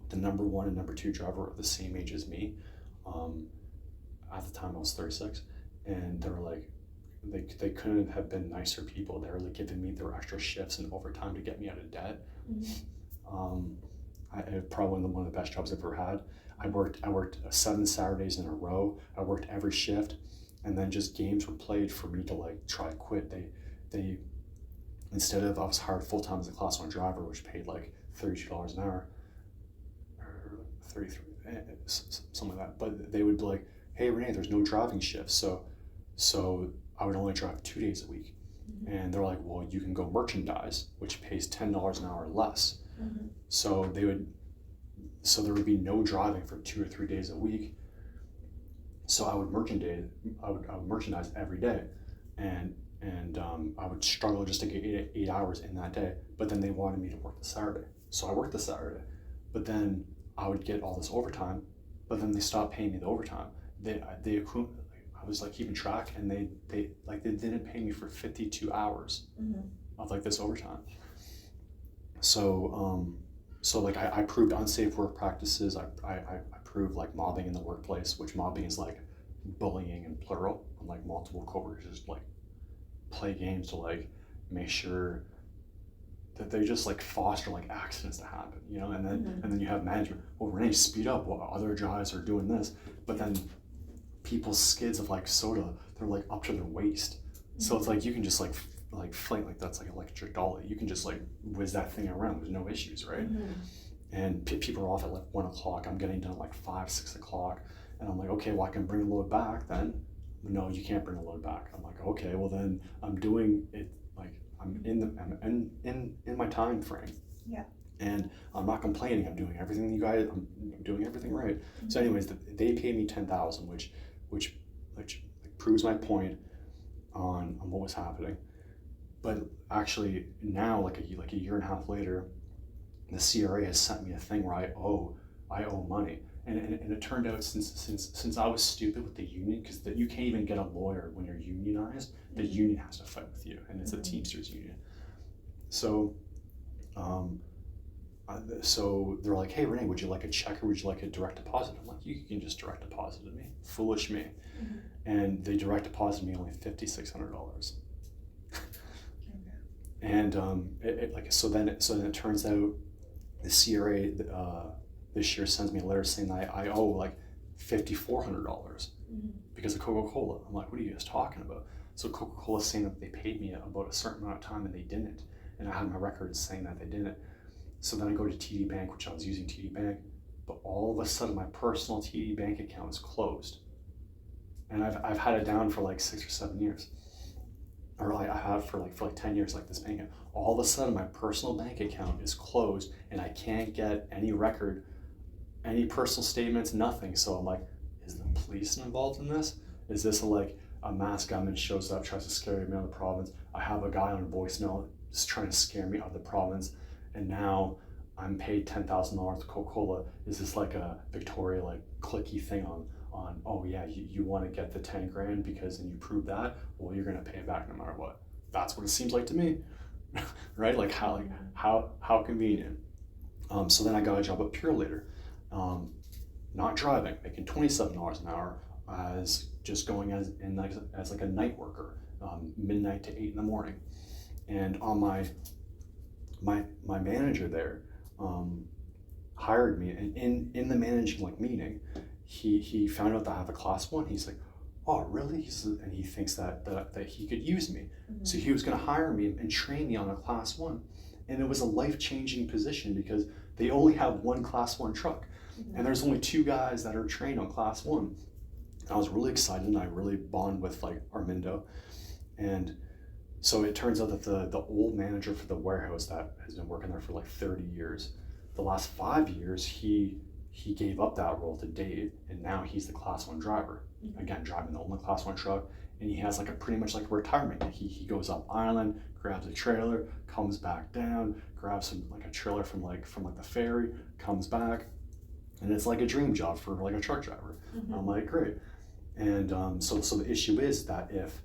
The number one and number two driver were the same age as me. At the time I was 36, and they were like, they couldn't have been nicer people. They were like giving me their extra shifts and overtime to get me out of debt. Probably one of the best jobs I've ever had. I worked 7 Saturdays in a row. I worked every shift, and then just games were played for me to like try to quit. They instead of, I was hired full time as a class 1 driver, which paid like $32 an hour, or 33, something like that. But they would be like, hey Renee, there's no driving shifts, so I would only drive 2 days a week. And they're like, well, you can go merchandise, which pays $10 an hour less. So there would be no driving for 2 or 3 days a week. So I would merchandise every day, and I would struggle just to get 8 hours in that day. But then they wanted me to work the Saturday, so I worked the Saturday. But then I would get all this overtime, but then they stopped paying me the overtime. I was like keeping track, and they didn't pay me for 52 hours of like this overtime. So like I proved unsafe work practices. I proved like mobbing in the workplace, which mobbing is like bullying in plural, and like multiple coworkers just like play games to like make sure that they just like foster like accidents to happen, you know. And then you have management, well, Renee, speed up while other guys are doing this. But then people's skids of like soda, they're like up to their waist. So it's like you can just like fling, like that's like electric dolly. You can just like whiz that thing around. There's no issues, right? And people are off at like 1 o'clock. I'm getting done at like 5, 6 o'clock, and I'm like, okay, well I can bring the load back then. No, you can't bring the load back. I'm like, okay, well then I'm doing it, like I'm in my time frame. Yeah. And I'm not complaining. I'm doing everything you guys. I'm doing everything right. So, anyways, they paid me $10,000, which proves my point on what was happening. But actually now, like a year and a half later, the CRA has sent me a thing where I owe money, and it turned out since I was stupid with the union, because you can't even get a lawyer when you're unionized. The union has to fight with you, and it's a Teamsters union. So So they're like, hey, Renee, would you like a check or would you like a direct deposit? I'm like, you can just direct deposit to me. Foolish me. And they direct deposited me only $5,600. And so then it turns out the CRA this year sends me a letter saying that I owe like $5,400 because of Coca-Cola. I'm like, what are you guys talking about? So Coca-Cola saying that they paid me about a certain amount of time and they didn't, and I had my records saying that they didn't. So then I go to TD Bank, which I was using TD Bank, but all of a sudden my personal TD Bank account is closed, and I've had it down for like 6 or 7 years, or I have for like 10 years, like this bank account. All of a sudden my personal bank account is closed and I can't get any record, any personal statements, nothing. So I'm like, is the police involved in this? Is this like a masked gunman shows up, tries to scare me out of the province? I have a guy on voicemail just trying to scare me out of the province, and now I'm paid $10,000 to Coca-Cola. Is this like a Victoria like clicky thing on oh yeah, you want to get the 10 grand because then you prove that, well, you're gonna pay it back no matter what. That's what it seems like to me. Right? Like how convenient. So then I got a job at Pure Later, not driving, making $27 an hour, as just going as like a night worker, midnight to 8 in the morning. And on my manager there hired me, and in the managing like meeting, he found out that I have a class 1. He's like, oh really? And he thinks that he could use me. So he was going to hire me and train me on a class 1, and it was a life-changing position because they only have one class 1 truck, and there's only 2 guys that are trained on class 1. And I was really excited, and I really bond with like Armindo. And so it turns out that the old manager for the warehouse that has been working there for like 30 years, the last 5 years he gave up that role to Dave, and now he's the class 1 driver. Again, driving the only class 1 truck, and he has like a pretty much like a retirement. He goes up island, grabs a trailer, comes back down, grabs a trailer from the ferry, comes back, and it's like a dream job for like a truck driver. I'm like, great. And so the issue is that if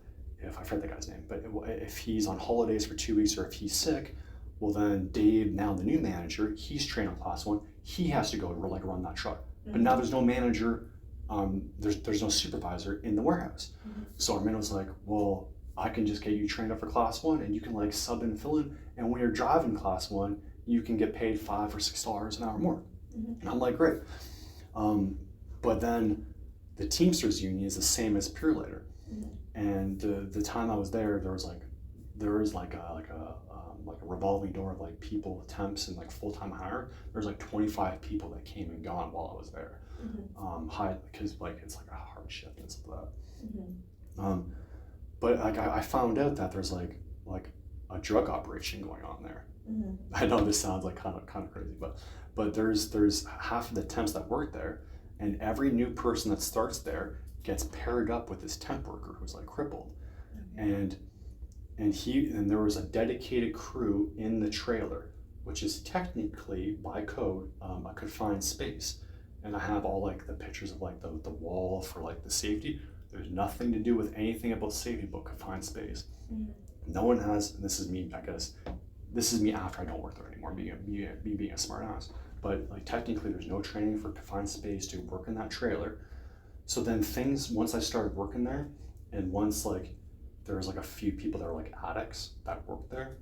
I forget the guy's name, but if he's on holidays for 2 weeks or if he's sick, well then Dave, now the new manager, he's trained on class 1. He has to go like run that truck. But now there's no manager, there's no supervisor in the warehouse. So Armin was like, well, I can just get you trained up for class 1 and you can like sub and fill in. And when you're driving class 1, you can get paid $5 or $6 an hour more. And I'm like, great. But then the Teamsters union is the same as Pure Later. And the time I was there, there was like a revolving door of like people, temps, and like full-time hire. There's like 25 people that came and gone while I was there. Because like it's like a hard shift and stuff like that. But like I found out that there's like a drug operation going on there. I know this sounds like kind of crazy, but there's half of the temps that work there, and every new person that starts there gets paired up with this temp worker who's like crippled. And there was a dedicated crew in the trailer, which is technically by code a confined space. And I have all like the pictures of like the wall for like the safety. There's nothing to do with anything about safety but confined space. No one has, and this is me, I guess, this is me after I don't work there anymore, me being a smart ass. But like technically there's no training for confined space to work in that trailer. So then once I started working there, and once like there was like a few people that were like addicts that worked there,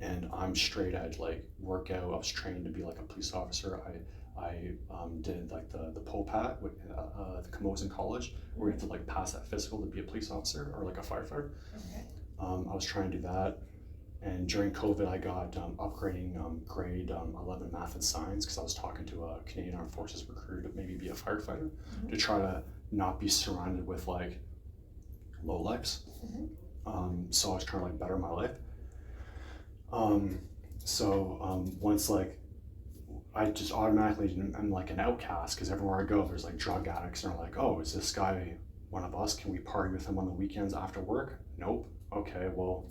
and I'm straight edge, like workout. I was trained to be like a police officer. I did like the POPAT with the Camosun College, where you have to like pass that physical to be a police officer or like a firefighter. I was trying to do that, and during COVID I got upgrading grade 11 math and science because I was talking to a Canadian Armed Forces recruiter to maybe be a firefighter, to try to not be surrounded with like lowlifes. So I was trying to like better my life. Once like I just automatically, I'm like an outcast because everywhere I go there's like drug addicts, and they're like, oh, is this guy one of us? Can we party with him on the weekends after work? Nope. Okay, well,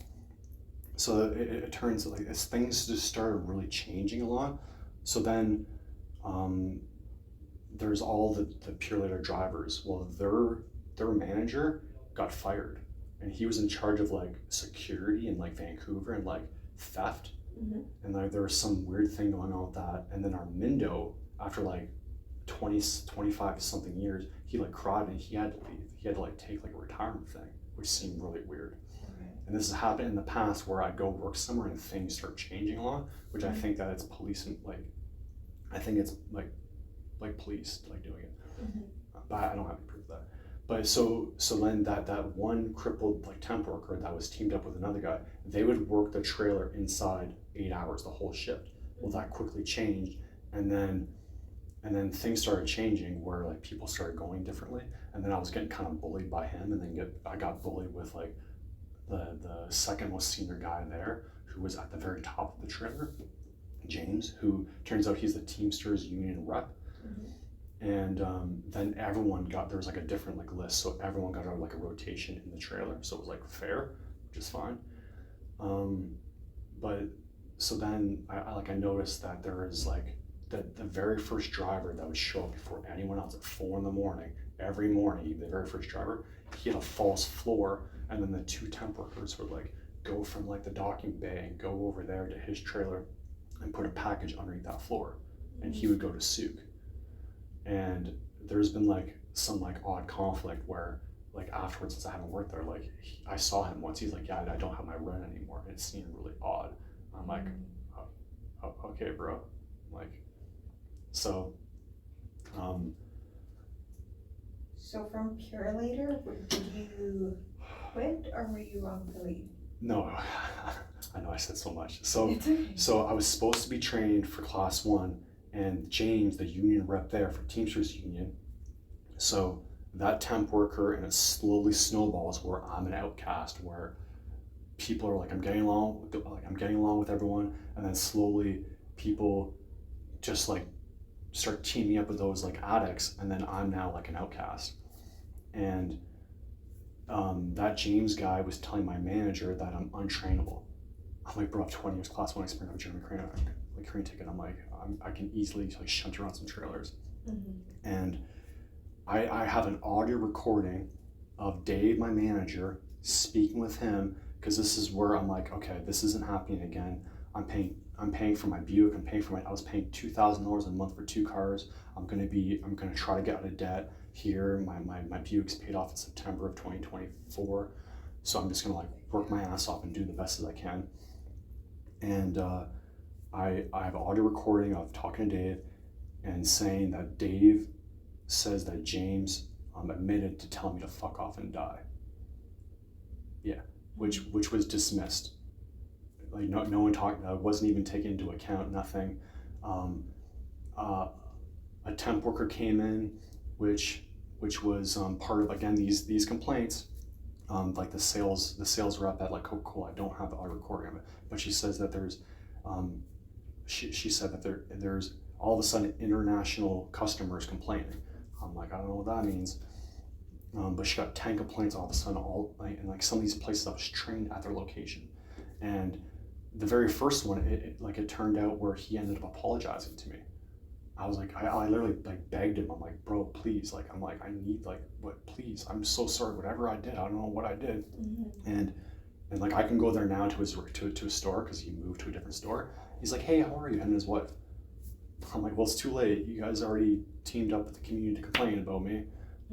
so it turns like as things just started really changing a lot. So then there's all the Pure Later drivers. Well, their manager got fired, and he was in charge of like security in like Vancouver and like theft. And like there was some weird thing going on with that. And then our Mindo, after like 25 something years, he like cried and he had to leave. He had to like take like a retirement thing, which seemed really weird. And this has happened in the past where I'd go work somewhere and things start changing a lot, which I think that it's police and like, I think it's like police like doing it. But I don't have any proof of that. But so then that one crippled like temp worker that was teamed up with another guy, they would work the trailer inside 8 hours the whole shift. Well, that quickly changed, and then things started changing where like people started going differently, and then I was getting kind of bullied by him, and then I got bullied with like the second most senior guy there, who was at the very top of the trailer, James, who turns out he's the Teamsters union rep. And then there was like a different like list, so everyone got like a rotation in the trailer, so it was like fair, which is fine. But so then I noticed that there is like the very first driver that would show up before anyone else at 4 a.m. every morning, the very first driver, he had a false floor, and then the 2 temp workers would like go from like the docking bay and go over there to his trailer and put a package underneath that floor, and he would go to Souk. And there's been like some like odd conflict where like afterwards, since I haven't worked there, like I saw him once, he's like, yeah, I don't have my run anymore. It seemed really odd. I'm like, oh, okay, bro. Like, so. So from Purelator, did you quit or were you wrongfully? No, I know I said so much. So, It's okay. so I was supposed to be trained for class 1, and James, the union rep there for Teamsters Union. So that temp worker, and it slowly snowballs where I'm an outcast, where people are like, I'm getting along with everyone, and then slowly people just like start teaming up with those like addicts, and then I'm now like an outcast. And that James guy was telling my manager that I'm untrainable. I'm like, bro, I have 20 years class 1 experience with German crane ticket. I'm like, I can easily like shunt around some trailers. And I have an audio recording of Dave, my manager, speaking with him, because this is where I'm like, okay, this isn't happening again. I'm paying for my Buick. I was paying $2,000 a month for 2 cars. I'm gonna try to get out of debt here. My Buick's paid off in September of 2024. So I'm just gonna like work my ass off and do the best as I can. And I have an audio recording of talking to Dave and saying that Dave says that James admitted to telling me to fuck off and die. Yeah, which was dismissed. Like no one talked. Wasn't even taken into account. Nothing. A temp worker came in, which was part of again these complaints. Like the sales rep at like Coca-Cola. I don't have the audio recording of it, but she says that there's she said that there's all of a sudden international customers complaining. I'm like, I don't know what that means. But she got 10 complaints all of a sudden, and like some of these places I was trained at their location. And the very first one, it turned out where he ended up apologizing to me. I was like, I literally like begged him. I'm like, bro, please, like, I'm like, I need like, what, please, I'm so sorry, whatever I did, I don't know what I did. And like, I can go there now to his store, because he moved to a different store. He's like, hey, how are you? Him and his wife. I'm like, well, it's too late. You guys already teamed up with the community to complain about me,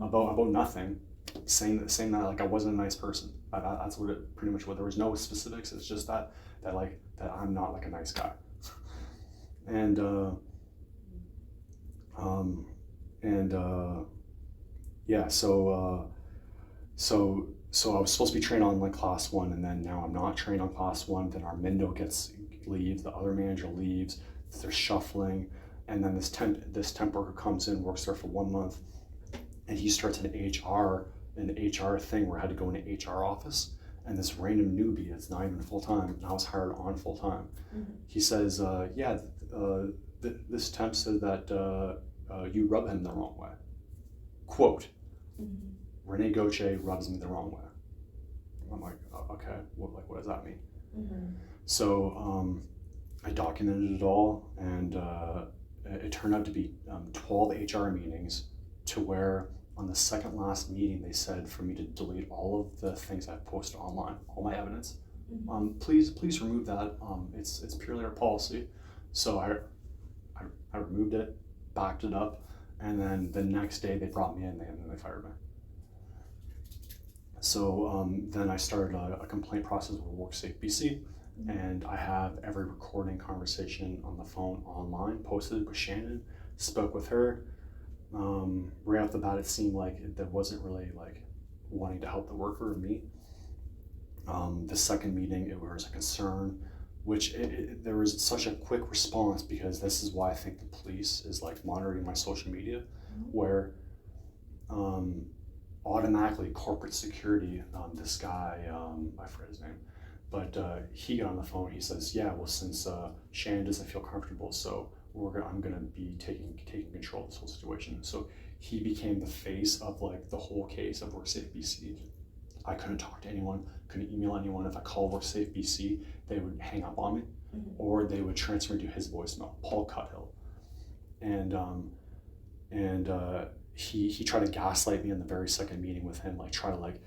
about nothing, saying that like I wasn't a nice person. That's what it pretty much was. There was no specifics. It's just that I'm not like a nice guy. And yeah, so I was supposed to be trained on like class 1, and then now I'm not trained on class 1. Then our Mindo leaves, the other manager leaves. They're shuffling, and then this temp worker comes in, works there for 1 month, and he starts an HR thing where I had to go in an HR office, and this random newbie that's not even full time, and I was hired on full time. He says, this temp said that you rub him the wrong way. Quote, Rene Gauthier rubs me the wrong way. I'm like, okay, what does that mean? So I documented it all, and it turned out to be 12 HR meetings, to where on the second last meeting they said for me to delete all of the things I posted online, all my evidence, Please remove that. It's purely our policy. So I removed it, backed it up, and then the next day they brought me in and they fired me. So then I started a complaint process with WorkSafe BC, and I have every recording conversation on the phone online posted with Shannon, spoke with her. Right off the bat, it seemed like there wasn't really like wanting to help the worker or me. The second meeting, it was a concern, which there was such a quick response, because this is why I think the police is like monitoring my social media, where automatically corporate security, this guy, I forget his name, but he got on the phone. He says, yeah, well, since Shannon doesn't feel comfortable, so I'm gonna be taking control of this whole situation. So he became the face of like the whole case of WorkSafe BC. I couldn't talk to anyone, couldn't email anyone. If I called WorkSafe BC, they would hang up on me, or they would transfer me to his voicemail, Paul Cuthill. And he tried to gaslight me in the very second meeting with him, like try to like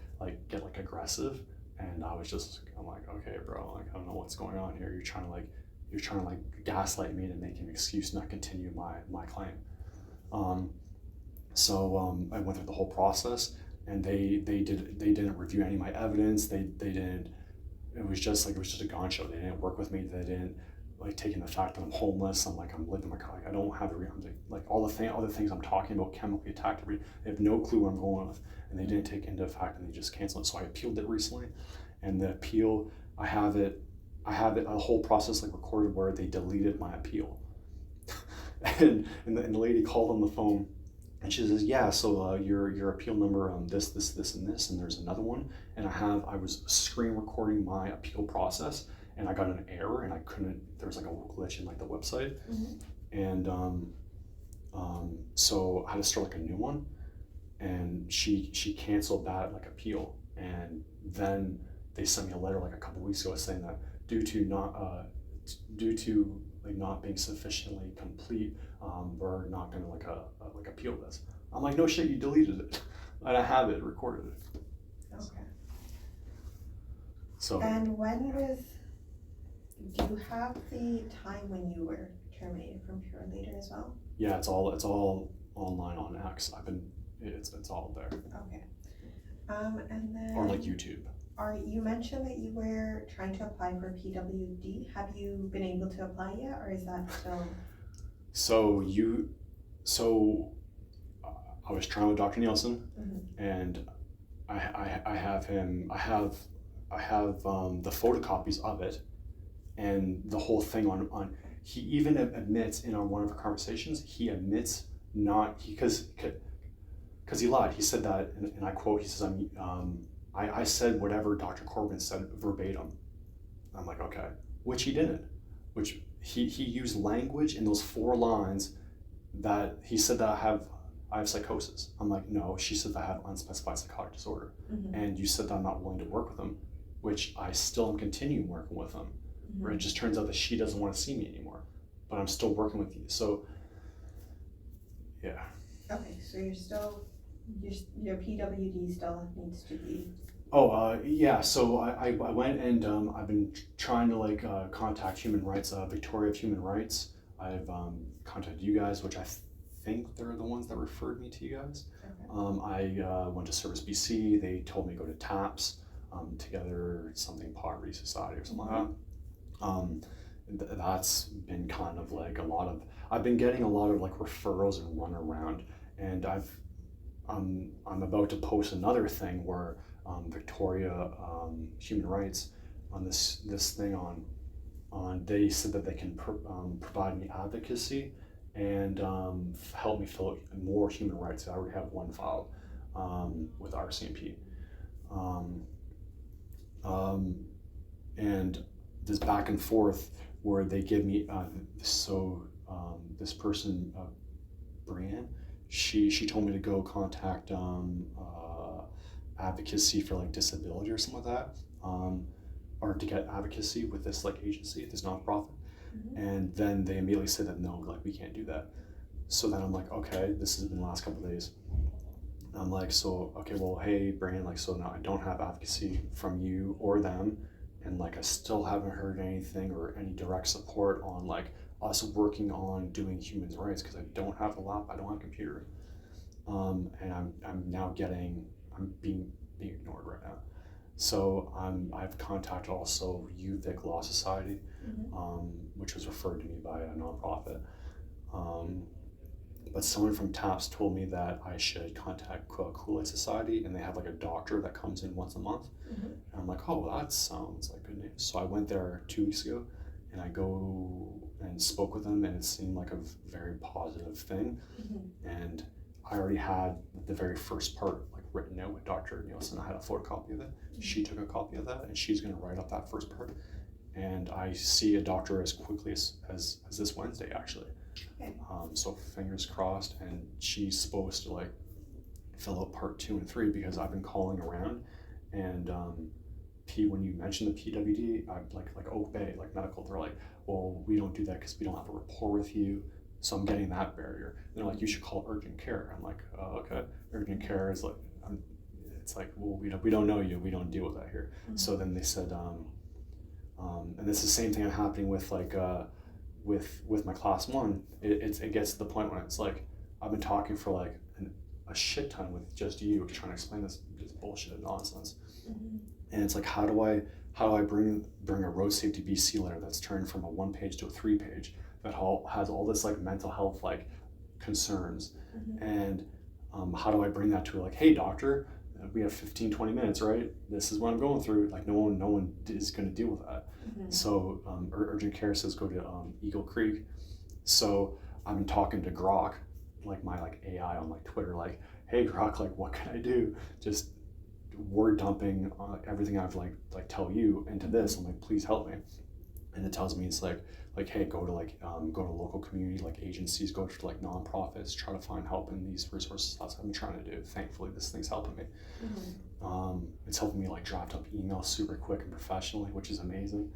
get like aggressive. And I'm like, okay, bro, like I don't know what's going on here. You're trying to gaslight me to make an excuse not continue my claim. So I went through the whole process, and they didn't review any of my evidence. They didn't. It was just a gone show. They didn't work with me. They didn't like taking the fact that I'm homeless. I'm living my car. Like, I don't have like all the other things I'm talking about, chemically attacked. They have no clue what I'm going with, and they didn't take into effect, and they just canceled it. So I appealed it recently, and the appeal, I have it a whole process like recorded where they deleted my appeal, and the lady called on the phone. And she says, yeah, so your appeal number, this, and this, and there's another one. And I was screen recording my appeal process, and I got an error, and I couldn't, there was like a glitch in like the website. And so I had to start like a new one. And she canceled that like appeal. And then they sent me a letter like a couple weeks ago saying that due to not being sufficiently complete, we're not gonna like appeal this. I'm like, no shit, you deleted it. And I have it recorded. Okay. So. And do you have the time when you were terminated from Pure Leader as well? Yeah, it's all online on X. It's all there. Okay. And then. Or like YouTube. You mentioned that you were trying to apply for PWD. Have you been able to apply yet, or is that still? So I was trying with Dr. Nielsen, and I have the photocopies of it, and the whole thing on. He even admits in one of our conversations. He admits because he lied. He said that, and I quote. He says, I said whatever Dr. Corbin said verbatim. I'm like, okay, which he didn't. Which he used language in those 4 lines that he said that I have psychosis. I'm like, no, she said that I have unspecified psychotic disorder. And you said that I'm not willing to work with him, which I still am continuing working with him. Where it just turns out that she doesn't want to see me anymore, but I'm still working with you. So, yeah. Okay, so your PWD still needs to be. Yeah, so I went and I've been trying to contact Human Rights, Victoria of Human Rights. I've contacted you guys, which I think they're the ones that referred me to you guys. Okay. I went to Service BC. They told me to go to TAPS, Together Something Poverty Society or something like that. That's been kind of like I've been getting a lot of like referrals and run around, and I'm about to post another thing where Victoria Human Rights on this thing on they said that they can provide me advocacy and help me fill out more human rights. I already have one filed with RCMP, and this back and forth where they give me this person Brianne, she told me to go contact advocacy for like disability or something like that, or to get advocacy with this like agency, this nonprofit. And then they immediately said that no, like we can't do that. So then I'm like, okay, this has been the last couple of days. I'm like, so okay, well, hey Brian, like so now I don't have advocacy from you or them, and like I still haven't heard anything or any direct support on like us working on doing human rights, because I don't have a laptop, I don't have a computer, and I'm now I'm being ignored right now. So I've contacted also Youth Law Society, which was referred to me by a nonprofit. But someone from TAPS told me that I should contact Kool-Aid Society, and they have like a doctor that comes in once a month. And I'm like, oh, well, that sounds like good news. So I went there 2 weeks ago, and I go and spoke with them, and it seemed like a very positive thing. And I already had the very first part like written out with Dr. Nielsen. I had a photocopy of it. She took a copy of that, and she's going to write up that first part. And I see a doctor as quickly as this Wednesday, actually. Okay. So fingers crossed, and she's supposed to like fill out part 2 and 3, because I've been calling around, and when you mentioned the PWD, I'm like Oak Bay, like medical, they're like, well, we don't do that because we don't have a rapport with you. So I'm getting that barrier. And they're like, you should call urgent care. I'm like, oh, okay. Urgent care is like, it's like, well, we don't know you, we don't deal with that here. So then they said, and it's the same thing happening with like with my class 1. It gets to the point when it's like I've been talking for like a shit ton with just you trying to explain this bullshit and nonsense. And it's like, how do I bring a Road Safety BC letter that's turned from a 1-page to a 3-page that has all this like mental health like concerns, and how do I bring that to like, hey doctor, we have 15-20 minutes, right? This is what I'm going through. Like no one is going to deal with that. So urgent care says go to Eagle Creek. So I've been talking to Grok, like my like AI on like Twitter, like, hey Grok, like what can I do? Just word dumping everything I've like tell you into this. I'm like, please help me. And it tells me, it's like hey, go to local community like agencies, go to like nonprofits, try to find help in these resources. That's what I'm trying to do. Thankfully, this thing's helping me. It's helping me like draft up emails super quick and professionally, which is amazing.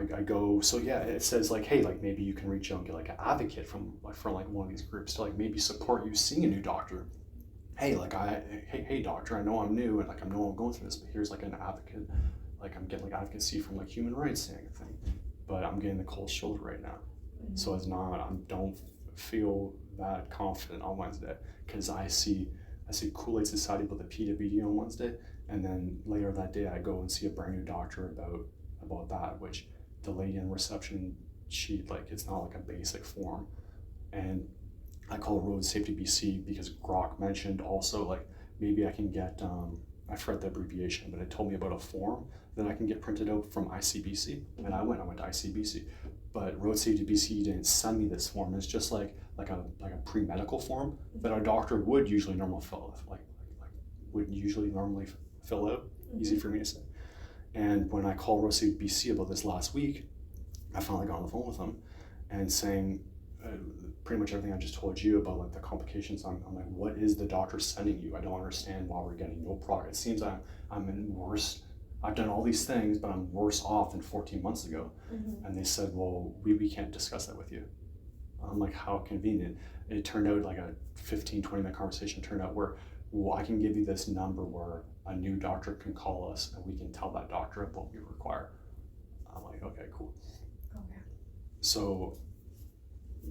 I go, so yeah, it says like, hey, like maybe you can reach out and get like an advocate from like one of these groups to like maybe support you seeing a new doctor. Hey, like hey doctor, I know I'm new and like I know I'm going through this, but here's like an advocate, like I'm getting like advocacy from like human rights thing, but I'm getting the cold shoulder right now. So it's not, I don't feel that confident on Wednesday, because I see Kool-Aid Society about the PWD on Wednesday, and then later that day I go and see a brand new doctor about that, which the lady in reception, she like, it's not like a basic form. And I call Road Safety BC because Grok mentioned also like maybe I can get, I forgot the abbreviation, but it told me about a form that I can get printed out from ICBC, and I went to ICBC. But Road Safety BC didn't send me this form. It's just like a pre-medical form that a doctor would usually normally fill out. Easy for me to say. And when I called Road Safety BC about this last week, I finally got on the phone with them and saying pretty much everything I just told you about like the complications. I'm like, what is the doctor sending you? I don't understand why we're getting no progress. It seems I'm in worse. I've done all these things, but I'm worse off than 14 months ago. And they said, well, we can't discuss that with you. I'm like, how convenient. It turned out like a 15-20 minute conversation turned out where, well, I can give you this number where a new doctor can call us and we can tell that doctor what we require. I'm like, okay, cool. Okay. So,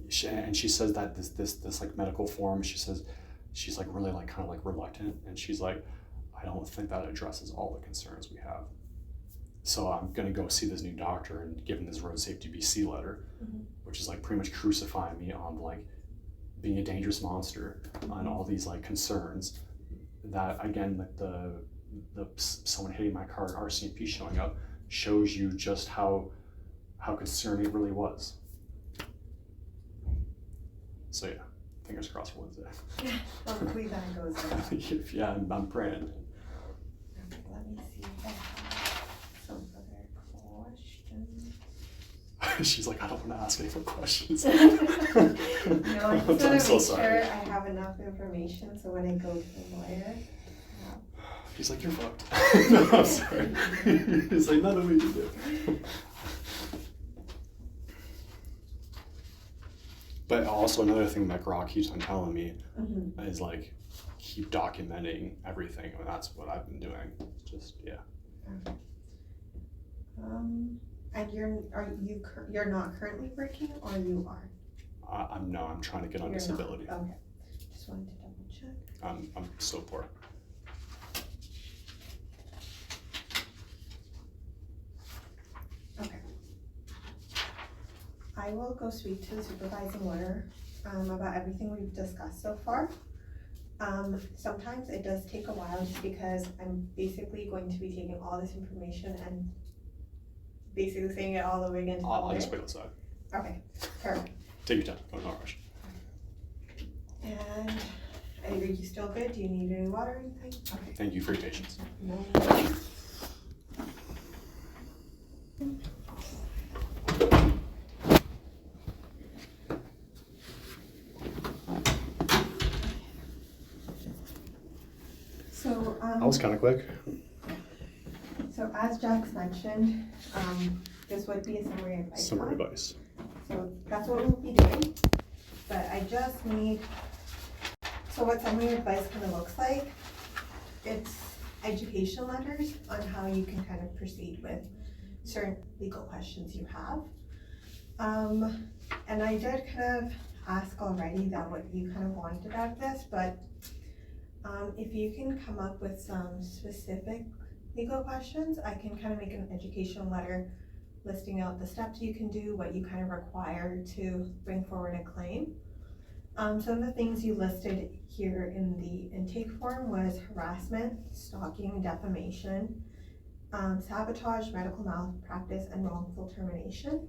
she says that this like medical form, she says she's like really like kind of like reluctant, and she's like, I don't think that addresses all the concerns we have. So I'm gonna go see this new doctor and give him this Road Safety BC letter, which is like pretty much crucifying me on like being a dangerous monster, on all these like concerns that, again, like the someone hitting my car at RCMP showing up shows you just how concerning it really was. So yeah, fingers crossed for Wednesday. Hopefully that goes well. Yeah, I'm praying. Okay, let me see if I have some other questions. She's like, I don't want to ask any more questions. No, I just want to I'm so make sorry. sure I have enough information so when I go to the lawyer. He's like, you're fucked. No, I'm sorry. He's like, nothing we can do. But also another thing that Grok keeps on telling me Mm-hmm. is like keep documenting everything, and that's what I've been doing. Just And you're not currently working, or you are? I'm trying to get on You're disability. not. Okay. Just wanted to double check. I'm so poor. Okay. I will go speak to the supervising lawyer about everything we've discussed so far. Sometimes it does take a while just because I'm basically going to be taking all this information and basically saying it all over again to the I'll lawyer. just wait outside. Okay, perfect. Take your time. No rush. And are you still good? Do you need any water or anything? Okay. Thank you for your patience. No. So, That was kind of quick. so as Jack's mentioned, this would be a summary advice. Summary advice. So that's what we'll be doing, but I just need, so what summary advice kind of looks like, it's education letters on how you can kind of proceed with certain legal questions you have. And I did kind of ask already that what you kind of wanted out of this, but if you can come up with some specific legal questions, I can kind of make an educational letter listing out the steps you can do, what you kind of require to bring forward a claim. Some of the things you listed here in the intake form was harassment, stalking, defamation, sabotage, medical malpractice, and wrongful termination.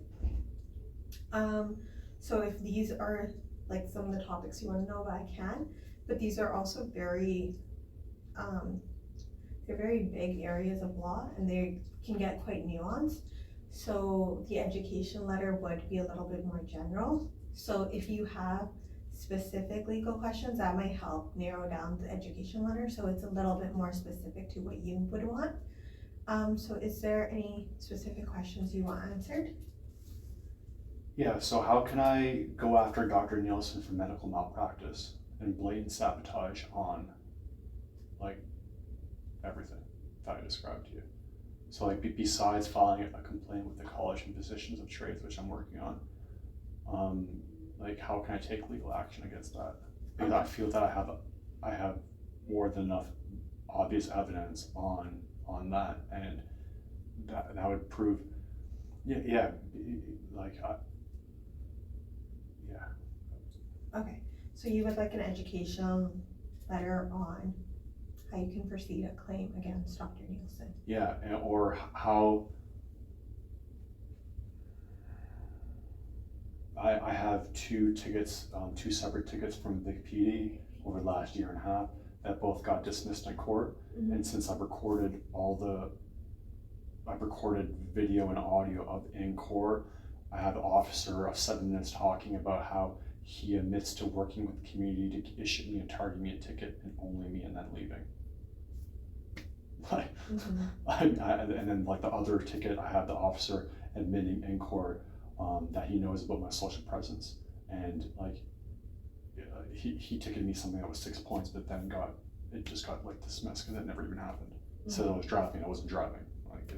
So if these are like some of the topics you want to know about, I can, but these are also very, they're very big areas of law, and they can get quite nuanced. So the education letter would be a little bit more general. So if you have specific legal questions, that might help narrow down the education letter, so it's a little bit more specific to what you would want. So is there any specific questions you want answered? Yeah, so how can I go after Dr. Nielsen for medical malpractice and blatant sabotage on like everything that I described to you? So like besides filing a complaint with the College and Physicians of Trades, which I'm working on, like how can I take legal action against that? Because I feel that I have more than enough obvious evidence on that, and that would prove, Okay, so you would like an educational letter on how you can proceed a claim against Dr. Nielsen? Yeah, or how I have two separate tickets from Vic PD over the last year and a half that both got dismissed in court. Mm-hmm. And since I've recorded video and audio of in court, I have an officer of 7 minutes talking about how he admits to working with the community to issue me and target me a ticket and only me, and then leaving. Like, and then like the other ticket, I have the officer admitting in court that he knows about my social presence, and like he ticketed me something that was 6 points, but then it just got like dismissed because it never even happened. So I was driving, I wasn't driving. Like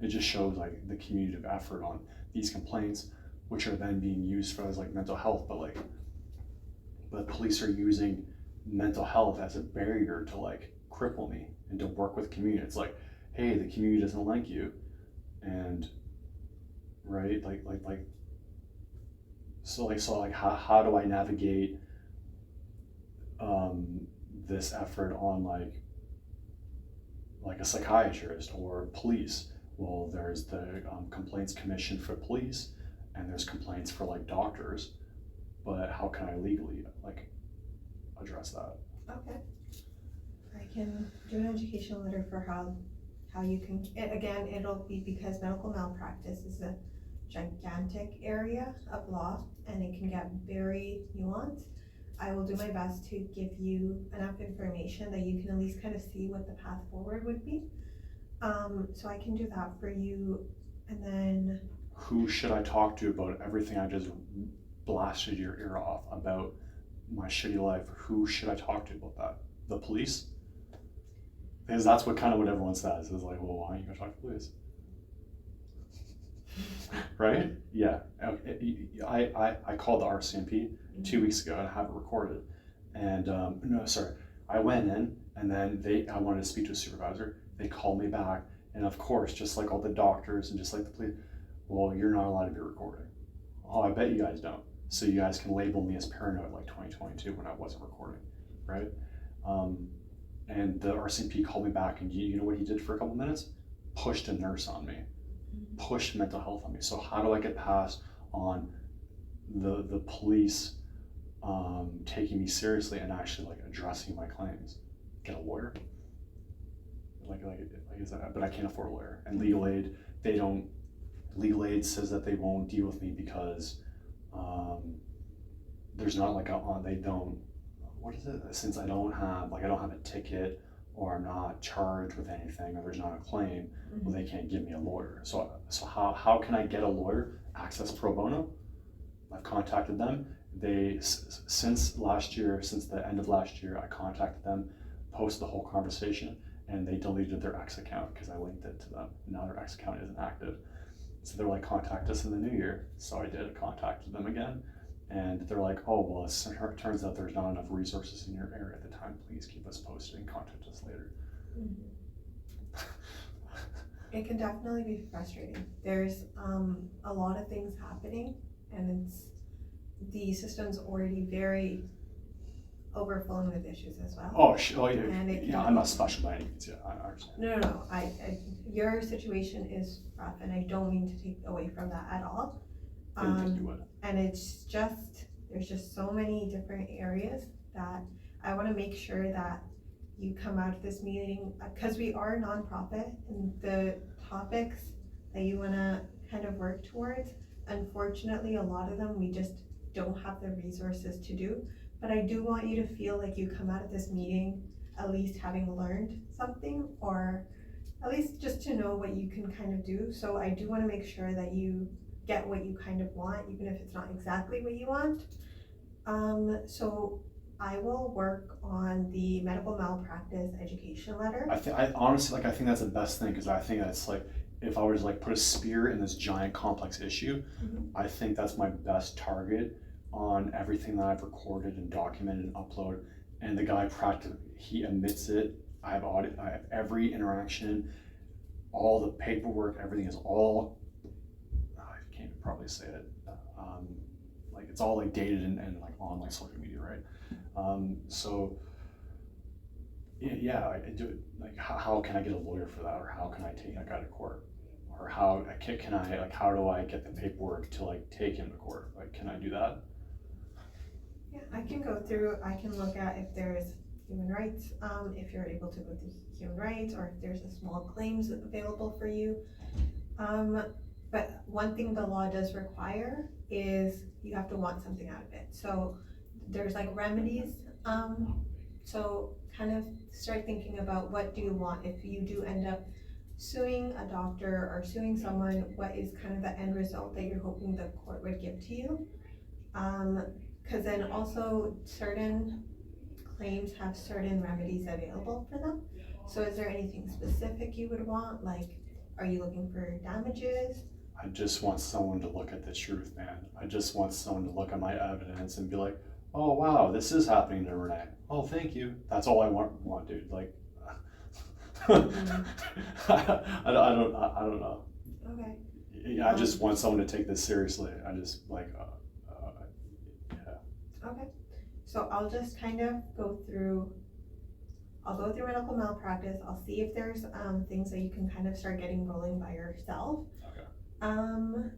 it just shows like the community effort on these complaints, which are then being used for as like mental health, but the police are using mental health as a barrier to like cripple me and to work with community. It's like, hey, the community doesn't like you, and right, so how do I navigate this effort on like a psychiatrist or police? Well, there's the complaints commission for police, and there's complaints for like doctors, but how can I legally like address that? Okay, I can do an educational letter for how you can, again, it'll be because medical malpractice is a gigantic area of law and it can get very nuanced. I will do my best to give you enough information that you can at least kind of see what the path forward would be. So I can do that for you, and then Who should I talk to about everything I just blasted your ear off about my shitty life, who should I talk to about that? The police? Because that's what everyone says is like, well, why don't you go talk to the police? Right? Yeah. I called the RCMP 2 weeks ago and I have it recorded. And I went in and then I wanted to speak to a supervisor. They called me back, and of course, just like all the doctors and just like the police, well, you're not allowed to be recording. Oh, I bet you guys don't. So you guys can label me as paranoid like 2022 when I wasn't recording, right? And the RCMP called me back, and you know what he did for a couple minutes? Pushed a nurse on me, pushed mental health on me. So how do I get past on the police taking me seriously and actually like addressing my claims? Get a lawyer? Like is that? But I can't afford a lawyer. And legal aid, legal aid says that they won't deal with me because there's not like they don't. What is it? Since I don't have a ticket, or I'm not charged with anything, or there's not a claim, well, they can't give me a lawyer. So how can I get a lawyer? Access pro bono. I've contacted them. Since the end of last year, I contacted them, posted the whole conversation, and they deleted their X account because I linked it to them. Now their X account isn't active. So they're like, contact us in the new year. So I did, contacted them again. And they're like, oh, well, it turns out there's not enough resources in your area at the time. Please keep us posted and contact us later. It can definitely be frustrating. There's a lot of things happening, and the system's already very overflowing with issues as well. Yeah, I'm not special by any means. Yeah, I understand. No. Your situation is rough, and I don't mean to take away from that at all. Didn't think you would. And it's just, there's just so many different areas that I want to make sure that you come out of this meeting, because we are a nonprofit, and the topics that you want to kind of work towards, unfortunately, a lot of them we just don't have the resources to do. But I do want you to feel like you come out of this meeting at least having learned something, or at least just to know what you can kind of do. So I do want to make sure that you get what you kind of want, even if it's not exactly what you want. So I will work on the medical malpractice education letter. I honestly, I think that's the best thing, because I think that's like, if I was to like put a spear in this giant complex issue, I think that's my best target on everything that I've recorded and documented and uploaded. And the guy he admits it. I have every interaction, all the paperwork, everything is all, I can't probably say it, like it's all like dated and like on like social media, right? So yeah, I do it. Like, how can I get a lawyer for that, or how can I take that guy to court, or how do I get the paperwork to like take him to court? Like, can I do that? Yeah, I can go through. I can look at if there's human rights, if you're able to go through human rights, or if there's a small claims available for you. But one thing the law does require is you have to want something out of it. So there's like remedies. So kind of start thinking about, what do you want if you do end up suing a doctor or suing someone? What is kind of the end result that you're hoping the court would give to you? Because then also certain claims have certain remedies available for them. So is there anything specific you would want? Like, are you looking for damages? I just want someone to look at the truth, man. I just want someone to look at my evidence and be like, oh wow, this is happening to Renee. Oh, thank you. That's all I want, dude. Like, I don't know. Okay. Yeah, I just want someone to take this seriously. I just like, yeah. Okay. So I'll just kind of go through medical malpractice. I'll see if there's things that you can kind of start getting rolling by yourself. Okay. And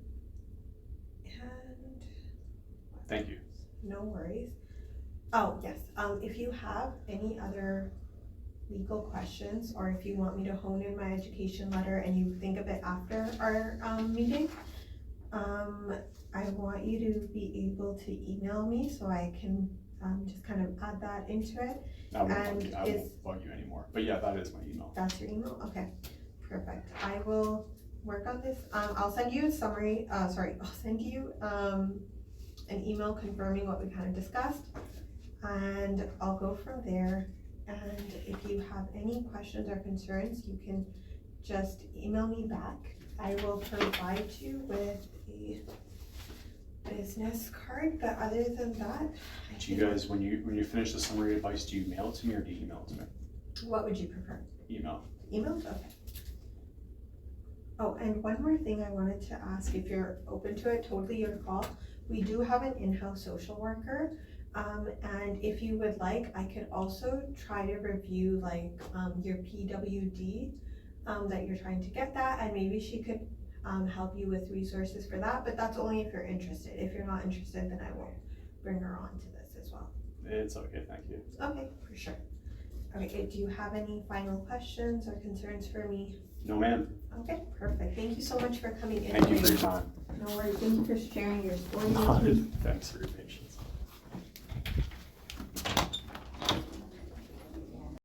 thank you. No worries. Oh yes. If you have any other legal questions, or if you want me to hone in my education letter and you think of it after our meeting, I want you to be able to email me so I can just kind of add that into it. I won't bug you anymore. But yeah, that is my email. That's your email? Okay, perfect. I will work on this. I'll send you a summary. I'll send you an email confirming what we kind of discussed, and I'll go from there. And if you have any questions or concerns, you can just email me back. I will provide you with a business card, but other than that, Do you guys, when you finish the summary advice, do you mail it to me or do you email it to me? what would you prefer? Email. Email? Okay. Oh, and one more thing I wanted to ask, if you're open to it, totally your call. We do have an in-house social worker, and if you would like, I could also try to review like your PWD, that you're trying to get that, and maybe she could help you with resources for that, but that's only if you're interested. If you're not interested, then I won't bring her on to this as well. It's okay, thank you. Okay, for sure. Okay, do you have any final questions or concerns for me? No, ma'am. Okay, perfect. Thank you so much for coming in. Thank you for today. your time. No worries. Thank you for sharing your story with me. Thanks for your patience.